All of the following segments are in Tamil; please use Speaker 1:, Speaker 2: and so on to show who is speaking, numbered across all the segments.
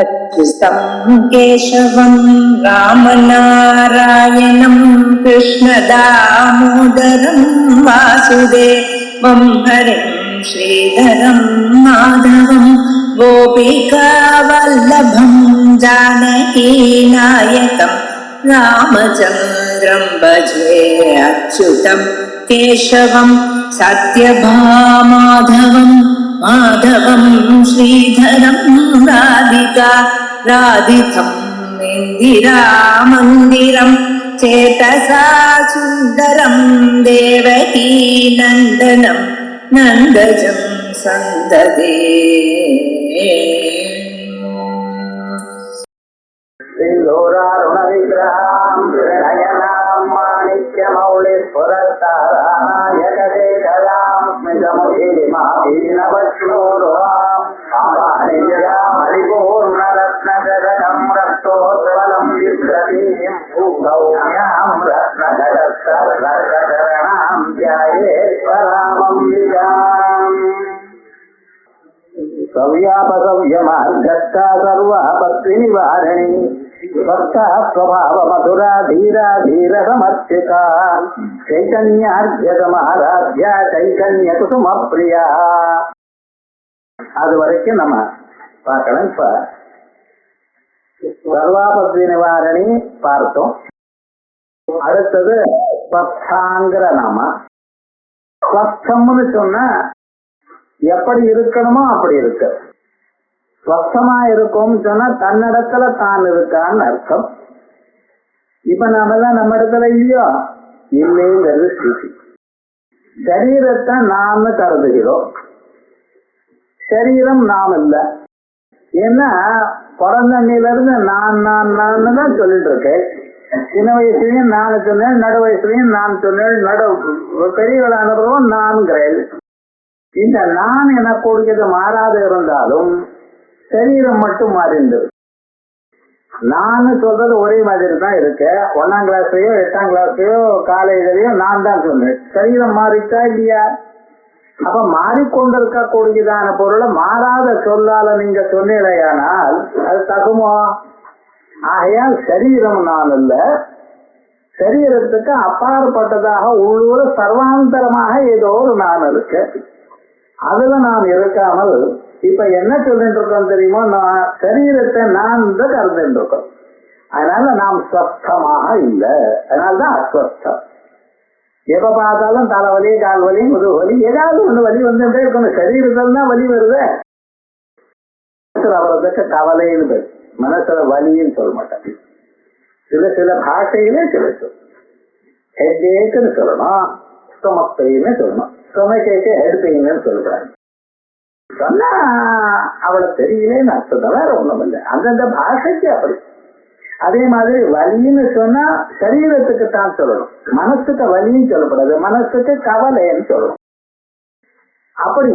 Speaker 1: அச்சுதம் கேசவம் ராமநாராயணம் கிருஷ்ணதாமோதரம் வாசுதேவம் ஹரிம் ஸ்ரீதரம் மாதவம் கோபிகா வல்லபம் ஜானகி நாயகம் ராமச்சந்திரம் பஜே அச்சுதம் கேசவம் சத்யபாமாதவம் மாதவம் ஸ்ரீதரம் ராதிகா ராதிதம் இந்திரா மந்திரம் சேதசா சுந்தரம் தேவகீ நந்தனம் நந்தஜம் சந்ததே.
Speaker 2: सव्यापसव्यमार्गस्था सर्वापत्तिनिवारिणी भक्ता स्वभाव मधुरा धीरा धीर समर्चिता चैतन्यार्घ्यसमाराध्या चैतन्य कुसुम प्रिया. அது வரைக்கும் நம்ம பார்க்கலாம். இப்ப சர்வாபத்தி நிவாரணி பார்த்தோம். அடுத்தது ஸ்வஸ்தாங்கிற நாம. ஸ்வஸ்தம்னு சொன்னா எப்படி இருக்கணுமோ அப்படி இருக்கு. ஸ்வஸ்தமா இருக்கும்னு சொன்னா தன்னிடத்துல தான் இருக்கான்னு அர்த்தம். இப்ப நாம எல்லாம் நம்ம இடத்துல இல்லையோ, இல்லைங்கிறது ஸ்திதி. சரீரத்தை நாம கருதுகிறோம், சரீரம் நாம் இல்லை. ஏன்னா பிறந்தண்ணில இருந்து நான் நான் நான் தான் சொல்லிட்டு இருக்கேன். சின்ன வயசுலயும் நான் சொன்னேன், நடு வயசுலயும் நான் சொன்னேன், பெரியவளானதும் நான்கிறேன். இந்த நான் எனக்கூடியது மாறாது இருந்தாலும் சரீரம் மட்டும் மாறிந்தது. நான் சொல்றது ஒரே மாதிரி தான் இருக்கு. 1ஆம் கிளாஸ்லயோ 8ஆம் கிளாஸ்லயோ காலேஜ்லயோ நான் தான் சொன்னேன். சரீரம் மாறிச்சா இல்லையா? அப்ப மாறிக்கொண்டிருக்க கூடியதான பொருளை மாறாத சொல்லால நீங்க சொன்னீங்களேயானால் அது தகுமோ? ஆகையால் சரீரம் நான் இல்ல, சரீரத்துக்கு அப்பாற்பட்டதாக உள்ளூர சர்வாந்தரமாக ஏதோ ஒரு நான் இருக்கு. அதுல நாம் இருக்காமல் இப்ப என்ன சொல்லிட்டு இருக்கோம் தெரியுமோ? நான் சரீரத்தை நான் தான் கருதுட்டு இருக்கோம். அதனால நாம் ஸ்வஸ்தமாக இல்லை, அதனால்தான் அஸ்வஸ்தம். எப்ப பார்த்தாலும் தலைவலி, கால் வலி, முதுகு வலி, ஏதாவது ஒண்ணு வலி வந்துட்டே இருக்கணும். சரீரத்தில் தான் வலி வருது. அவரதுக்கு கவலைன்னு பேரு, மனசுல வலின்னு சொல்ல மாட்டாங்க. சில பாஷையிலே சில சொல் ஹெட்ஏக்குன்னு சொல்லணும், ஸ்டொமக் பெயின்னு சொல்லணும், ஸ்டொமக் ஏக்கு ஹெட் பெயின்னு சொல்லக்கூடாது. சொன்னா அவளை தெரியலேன்னு அர்த்தம், வேற ஒண்ணும் இல்லை. அந்தந்த பாஷைக்கு அப்படி. அதே மாதிரி வலின்னு சொன்னா சரீரத்துக்கு தான் சொல்லணும், மனசுக்கு வலின்னு சொல்லக்கூடாது, மனசுக்கு கவலைன்னு சொல்லணும். அப்படி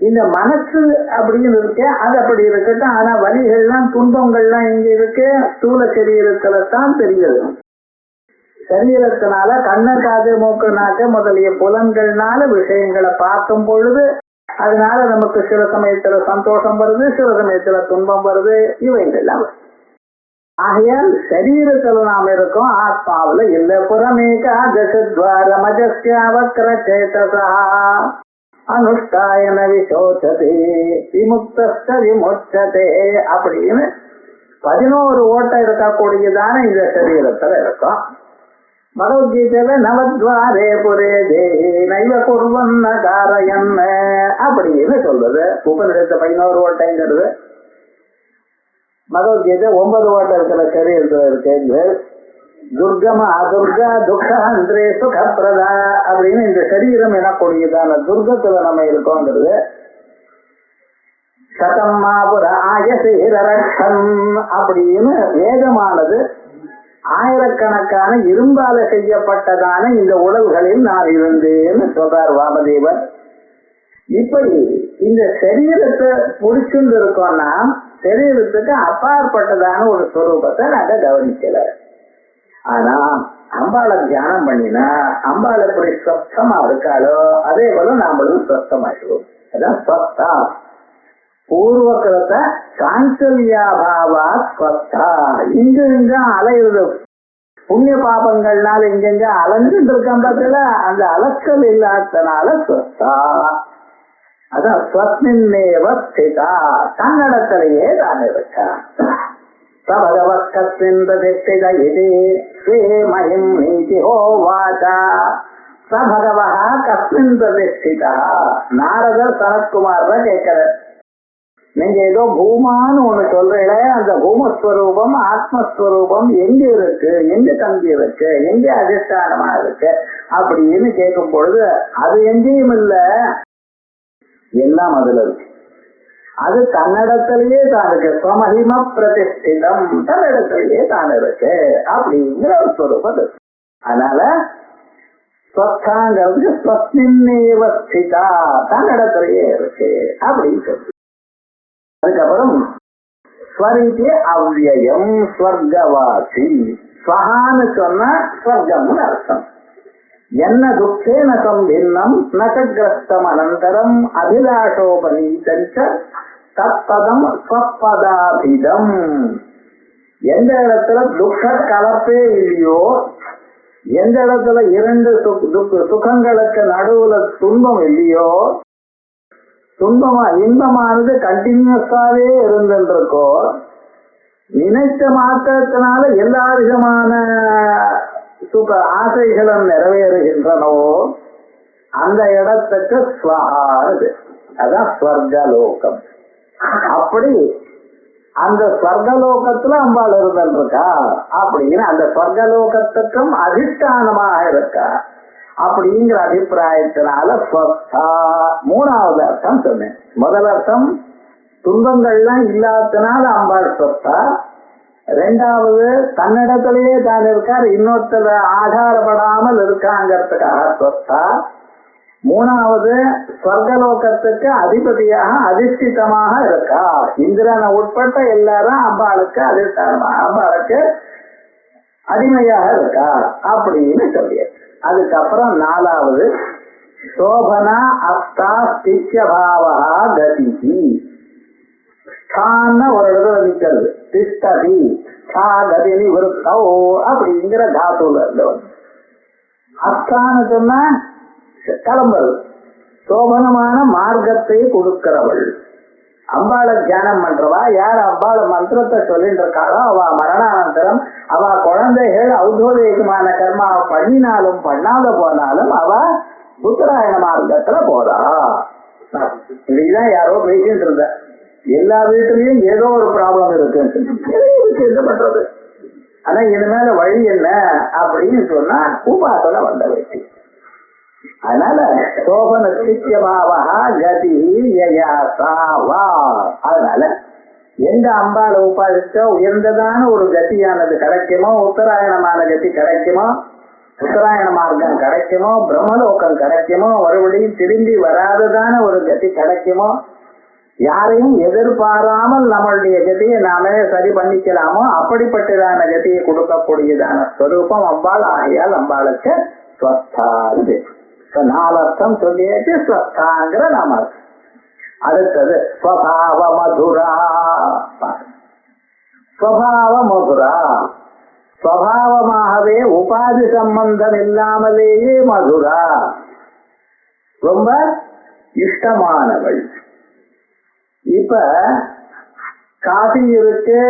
Speaker 2: இந்த மனசு அப்படின்னு இருக்கு, அது அப்படி இருக்கட்டும். ஆனா வலிகள்லாம் துன்பங்கள்லாம் எங்க இருக்கு? ஸ்தூல சரீரத்துல தான் தெரியுது. சரீரத்தினால கண்ணு, காது, மூக்கு, நாக்கு முதலிய புலன்கள்னால விஷயங்களை பார்க்கும் பொழுது அதனால நமக்கு சில சமயத்துல சந்தோஷம் வருது, சில சமயத்துல துன்பம் வருது, இவைகள்லாம். ஆகையால் சரீரத்துல நாம் இருக்கோம், ஆத்மாவில இல்ல. புறமேகா தசத்வாரமஜஸ்யாவக்ர சேதசா அனுஷ்டாயன விசோச்சதே விமுக்த விமுச்சதே அப்படின்னு 11 ஓட்டம் இருக்கக்கூடியதான இந்த சரீரத்துல இருக்கும். பகவத்கீதையில நவத்வாரே புரே தேஹி நைவ குர்வன்ன காரயன்ன அப்படின்னு சொல்றது. உபநிடத்து 11 ஓட்டைங்கிறது. பகவத்கீதை 9 ஓட்டம் இருக்கிற சரீரத்துல இருக்கு. துர்கமா துர்கா துக்கஹந்திரே சுகப்பிரதா அப்படின்னு இந்த சரீரம் எனக்கூடியதான துர்கத்துல நம்ம இருக்கோங்கிறது. சதம்மாபுர ஆயசீரரக்ஷன் அப்படின்னு வேதமானது ஆயிரக்கணக்கான இரும்பால செய்யப்பட்டதான இந்த உடல்களில் நான் இருந்தேன்னு சொல்றார் வாமதேவர். இப்படி இந்த சரீரத்தை புடிச்சுட்டு இருக்கோம்னா சரீரத்துக்கு அப்பாற்பட்டதான ஒரு ஸ்வரூபத்தை நாங்க கவனிக்கல. ஆனா அம்பாளை தியானம் பண்ணினா அம்பாள் எப்படி ஸ்வஸ்தமா இருக்காளோ அதே போல நாமளும் ஸ்வஸ்தமாயிடுவோம். அதான் ஸ்வஸ்தா. பூர்வகிருத சாஞ்சல்யாபாவா ஸ்வஸ்தா. இங்க அலையுது புண்ணிய பாபங்கள்னால இங்கெங்க அலைஞ்சிட்டு இருக்கான் பார்த்தல, அந்த அலச்சல் இல்லாதனால ஸ்வஸ்தா. அதான் ஸ்வஸ்மின்னேவ ஸ்திதா, தன்னடத்திலேயே தான் இருக்கா. சபகவத் கஸ்மின் பிரதிஷ்டித இதி ஸ்ரீ மகிம் நீதி ஹோவாசா. சபகவஹ கஸ்மின் பிரதிஷ்டிதா. நாரதர் சனத்குமார் தான் கேட்கிறார், நீங்க ஏதோ பூமான்னு ஒண்ணு சொல்றீங்களே, அந்த பூமஸ்வரூபம் ஆத்மஸ்வரூபம் எங்க இருக்கு, எங்க தங்கி இருக்கு, எங்க அதிஷ்டானமா இருக்கு அப்படின்னு கேட்கும் பொழுது அது எங்கேயும் இல்ல, எல்லாம் அதுல இருக்கு. அது தன்னிடத்திலேயே தான் இருக்கு. ஸ்வமஹிம பிரதிஷ்டிதம், தன்னிடத்திலேயே தான் இருக்கு அப்படிங்கிற ஒரு ஸ்வரூபம் இருக்கு. அதனால ஸ்வஸ்தாங்கிறதுக்கு ஸ்வஸ்மின்னேவ ஸ்திதா, தன்னிடத்திலேயே இருக்கு அப்படின்னு சொல்லு. அதுக்கப்புறம் ஸ்வரிதி அவ்யயம் ஸ்வர்கவாசி. ஸ்வஹான்னு சொன்னா ஸ்வர்க்கம்னு அர்த்தம். என்ன துக்கேன சம்பின்னம் நகிரஸ்தம் அனந்தரம் அபிலாஷோபநீதஞ்ச தத்பதம் ஸ்வப்பதாபிதம். எந்த இடத்துல துக்க கலப்பே இல்லையோ, எந்த இடத்துல இரண்டு சுகங்களுக்கு நடுவுல துன்பம் இல்லையோ, இன்பமானது கண்டினியூஸாவே இருந்திருக்கோ, நினைத்த மாத்திரத்தினால எல்லா விதமான சுக ஆசைகளும் நிறைவேறுகின்றனவோ அந்த இடத்துக்கு ஸ்வஹானது, அதான் ஸ்வர்கலோகம். அப்படி அந்த ஸ்வர்கலோகத்துல அம்பாள் இருந்திருக்கா அப்படின்னு அந்த ஸ்வர்கலோகத்துக்கும் அதிஷ்டானமாக இருக்கா அப்படிங்கிற அபிப்பிராயத்தினால ஸ்வஸ்தா. மூணாவது அர்த்தம் சொன்னேன். முதல் அர்த்தம் துன்பங்கள்லாம் இல்லாதனால அம்பாள் ஸ்வஸ்தா. ரெண்டாவது தன்னிடத்திலேயே தான் இருக்கார், இன்னொருத்தர ஆதாரப்படாமல் இருக்காங்கிறதுக்காக ஸ்வஸ்தா. மூணாவது ஸ்வர்கலோகத்துக்கு அதிபதியாக அதிஷ்டிதமாக இருக்கா. இந்திரனை உட்பட்ட எல்லாரும் அம்பாளுக்கு அதிஷ்டானமாக, அம்பாளுக்கு அடிமையாக இருக்கா அப்படின்னு சொல்லியாச்சு. அதுக்கப்புறம் நாலாவது சோபனா அஸ்தா ஸ்தித்யபாவா கதிஹி. ஸ்தான ஒரு இடத்துல நிக்கிறது, திஷ்டதி ஸ்தா கதினி விருத்தோ அப்படிங்கிற தாத்துல இருந்து அஸ்தான்னு சொன்னா கிளம்புறது. சோபனமான மார்க்கத்தை கொடுக்கிறவள் அம்பாளை தியானம் பண்றவா. யார் அம்பாளை மந்திரத்தை சொல்லிட்டு இருக்காளோ அவ மரணானந்தரம் அவ குழந்தைகள் ஔதோதிகமான கர்மாவை பண்ணினாலும் பண்ணாத போனாலும் அவ உத்தராயண மார்க்கத்துல போறா. இப்படிதான் யாரோ பேசிட்டு இருந்த. எல்லா வீட்டுலயும் ஏதோ ஒரு ப்ராப்ளம் இருக்கு, என்ன பண்றது? ஆனா இனிமேல வழி என்ன அப்படின்னு சொன்னா உபாசனை வந்த வேண்டி. அதனால சோபன சித்தியபாவா கதி யயாசாவா. அதனால எந்த அம்பாளை உபாதிச்சா உயர்ந்ததான ஒரு கதியானது கிடைக்குமோ, உத்தராயணமான கதி கிடைக்குமோ, உத்தராயண மார்க்கம் கிடைக்குமோ, பிரம்மலோகம் கிடைக்குமோ, மறுபடியும் திரும்பி வராததான ஒரு கதி கிடைக்குமோ, யாரையும் எதிர்பாராமல் நம்மளுடைய கதியை நாமே சரி பண்ணிக்கலாமோ அப்படிப்பட்டதான கதியை கொடுக்கக்கூடியதான ஸ்வரூபம் அம்பாள். ஆகையால் அம்பாளுக்கு ஸ்வஸ்தாது. நாலு அர்த்தம் சொல்லியாச்சு ஸ்வஸ்தாங்கிற நாம. அடுத்தது ஸ்வபாவ மதுரா. ஸ்வபாவ மதுரா, ஸ்வபாவமாகவே உபாதி சம்பந்தம் இல்லாமலேயே மதுரா, ரொம்ப இஷ்டமானவள். இப்ப காஃபி இருக்கு,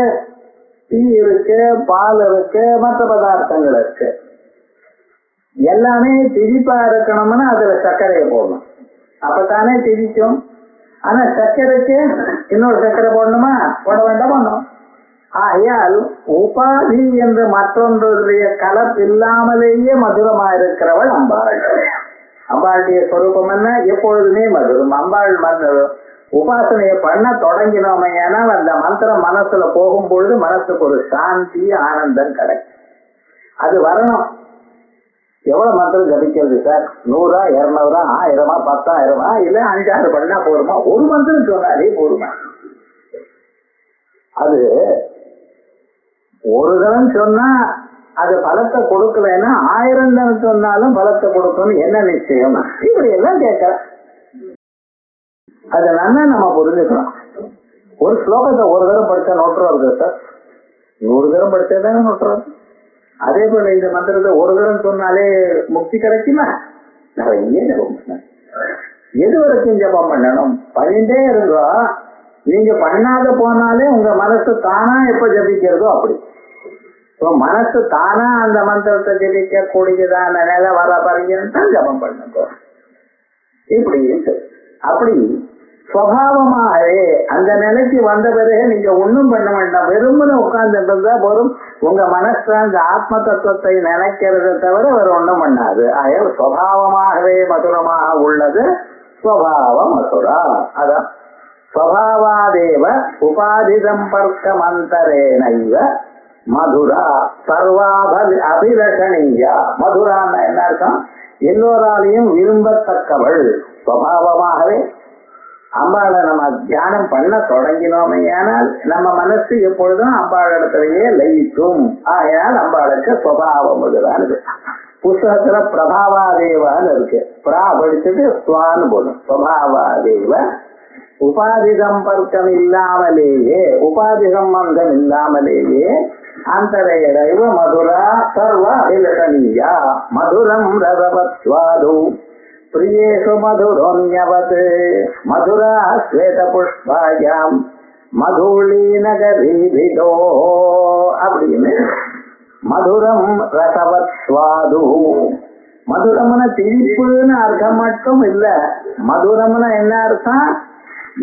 Speaker 2: டீ இருக்கு, பால் இருக்கு, மற்ற பதார்த்தங்கள் இருக்கு. எல்லாமே திதிப்பா இருக்கணும்னா அதுல சர்க்கரையை போடணும், அப்பதானே திதிக்கும். ஆனா சர்க்கரைக்கு இன்னொரு சர்க்கரை போடணுமா? போட வேண்டாம், பண்ணும். ஆகையால் உபாதி என்று மற்றொன்றுடைய கலப்பு இல்லாமலேயே மதுரமா இருக்கிறவள் அம்பாள். அம்பாளுடைய ஸ்வரூபம் என்ன? எப்பொழுதுமே மதுரம். அம்பாள் உபாசனையை பண்ண தொடங்கினோமே, ஏன்னா அந்த மந்திரம் மனசுல போகும்பொழுது மனசுக்கு ஒரு சாந்தி, ஆனந்தம் கிடைக்கும். அது வரணும். எவ்வளவு மந்திரம் ஜபிக்கிறது சார்? 100, 200, 1000, 10,000, இல்ல 5-6 பண்ணா போருமா? ஒரு மந்திரம் சொன்னாலே போருமா? அது ஒரு தரம் சொன்னா அது பலத்தை கொடுக்கலன்னா 1000 தரம் சொன்னாலும் பலத்தை கொடுக்கணும். என்ன நிச்சயம்? இப்படி எல்லாம் கேட்கற. அது நல்லா நம்ம புரிஞ்சுக்கலாம். ஒரு ஸ்லோகத்தை ஒரு தரம் படிச்சா நோட்டுறது சார், 100 தரம் படிச்சா தானே நோட்டுறது. அதே போல இந்த மந்திரத்தை ஒரு தரம் சொன்னாலே முக்தி கிடைக்குமா? நிறைய ஜபம் பண்ணணும். எது வரைக்கும் ஜபம் பண்ணணும்? பண்ணிட்டே இருந்தோம். நீங்க பண்ணாத போனாலே உங்க மனசு தானா எப்ப ஜபிக்கிறதோ அப்படி. மனசு தானா அந்த மந்திரத்தை ஜபிக்க கூடியதான நிலை வர பாருங்கன்னு தான் ஜபம் பண்ணுங்க. இப்படி அப்படி சுவாவமாகவே அந்த நிலைக்கு வந்த பிறகு நீங்க ஒண்ணும் பண்ண வேண்டாம். வெறுமனே உட்கார்ந்துட்டு போதும். உங்க மனசு அந்த ஆத்ம தத்துவத்தை நினைக்கிறத தவிர வேற ஒண்ணும் பண்ணாது. ஆக சுவாவமாகவே மதுரமாக உள்ளது ஸ்வபாவ மதுரா. அதான் ஸ்வபாவாதேவ உபாதி சம்பர்க்க மந்தரேனைவ மதுரா சர்வாப அபிலஷணியா. மதுரான்னு என்ன அர்த்தம்? எல்லோராலையும் விரும்பத்தக்கவள். சுவாவமாகவே அம்பாளை நம்ம தியானம் பண்ண தொடங்கினோமே ஆனால் நம்ம மனசு எப்பொழுதும் அம்பாள் இடத்திலேயே லயிக்கும். ஆகையால் அம்பாளுக்கு சுவாவம் முதலானது. புஸ்தகத்துல பிரபாவாதேவான்னு இருக்கு. பிரா படிச்சுட்டு ஸ்வான்னு போடும். சுவாவாதேவ உபாதி சம்பர்க்கம் இல்லாமலேயே, உபாதி சம்பந்தம் இல்லாமலேயே அந்தரையடைவ மதுரா சர்வ அபிலஷணியா. மதுரம் ரசவத் ஸ்வாது பிரியேஷு மதுரோன்யவத் மதுரா ஸ்வேத புஷ்பாயாம் மதுளி நகரீபிதோ அப்படின்னு மதுரம் ரசவத் ஸ்வாது. மதுரம்னா திரிப்புன்னு அர்த்தம் மட்டும் இல்ல. மதுரம்னா என்ன அர்த்தம்?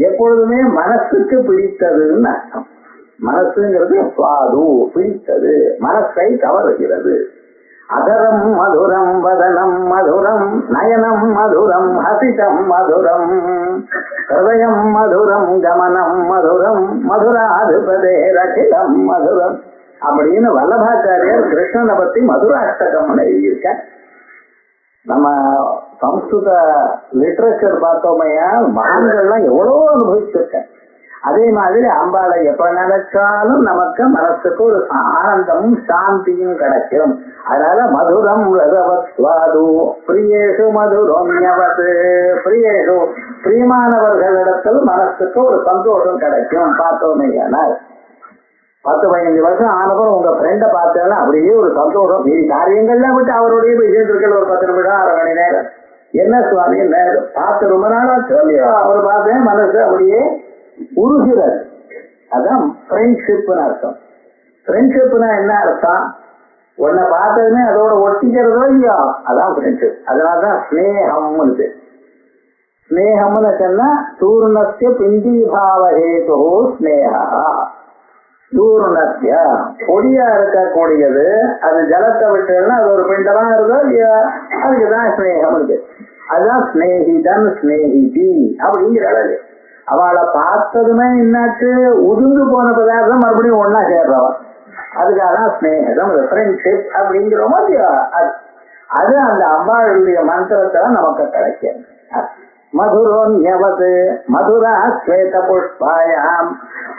Speaker 2: எப்பொழுதுமே மனசுக்கு பிடித்ததுன்னு அர்த்தம். மனசுங்கிறது சுவாது, பிடித்தது, மனசை கவருகிறது. அதரம் மதுரம் வதனம் மதுரம் நயனம் மதுரம் ஹசிதம் மதுரம் ஹிருதயம் மதுரம் கமனம் மதுரம் மதுராதிபதே ரகிதம் மதுரம் அப்படின்னு வல்லபாச்சாரியர் கிருஷ்ணனை பத்தி மதுராஷ்டகம்னு எழுதியிருக்க. நம்ம சம்ஸ்கிருத லிட்ரேச்சர் பார்த்தோமையா மகான்கள்லாம் எவ்வளவோ அனுபவிச்சிருக்க. அதே மாதிரி அம்பாளை எப்ப நினைச்சாலும் நமக்கு மனசுக்கு ஒரு ஆனந்தமும் சாந்தியும் கிடைக்கும். அதனால மதுரம் ரசவத் ஸ்வாது பிரியேஷு மதுரோன்யவது. பிரியேஷு பிரியமானவர்களிடத்தில் மனசுக்கு ஒரு சந்தோஷம் கிடைக்கும். பார்த்தோமையானால் 10-15 வருஷம் ஆனப்பறம் உங்க ஃப்ரெண்டை பார்த்தேன்னா அப்படியே ஒரு சந்தோஷம். மீதி காரியங்கள்லாம் விட்டு அவருடைய பேசிட்டு ஒரு 10 நிமிடம் 1/2 மணி நேரம். என்ன சுவாமி பார்த்து ரொம்ப நாளா சொல்லி அவர் பார்த்தேன், மனசு அப்படியே உருகிறது. அதான் ஃப்ரெண்ட்ஷிப்னு அர்த்தம். ஃப்ரெண்ட்ஷிப்னா என்ன அர்த்தம்? உன்னை பார்த்ததுமே அதோட ஒட்டிக்கிறதோ இல்லையோ அதான் ஃப்ரெண்ட்ஷிப். அதனாலதான் ஸ்னேகம்னு. ஸ்னேகம்னு சொன்னா சூர்ணஸ்ய பிண்டீபாவஹேதோ ஸ்னேகா. சூர்ணஸ்ய பொடியா இருக்கக்கூடியது, அது ஜலத்தை விட்டுன்னா அது ஒரு பிண்டமா இருக்கோ இல்லையா, அதுக்குதான் ஸ்னேகம் இருக்கு. அதுதான் ஸ்னேகிதன் ஸ்னேகிதி அப்படிங்கிற அளவு. அவளை பார்த்ததுமே என்னாச்சு, உதுந்து போன பதார்த்தம் மறுபடியும் ஒன்னா சேர்றவன். அதுக்காகதான் ஸ்னேகம், ஃப்ரெண்ட்ஷிப் அப்படிங்கிறோமோ இல்லையா. அது அந்த அம்பாளுடைய மந்திரத்துல நமக்கு கிடைக்கும். மதுரோன்யவது மதுரா ஸ்வேத புஷ்பாயாம்.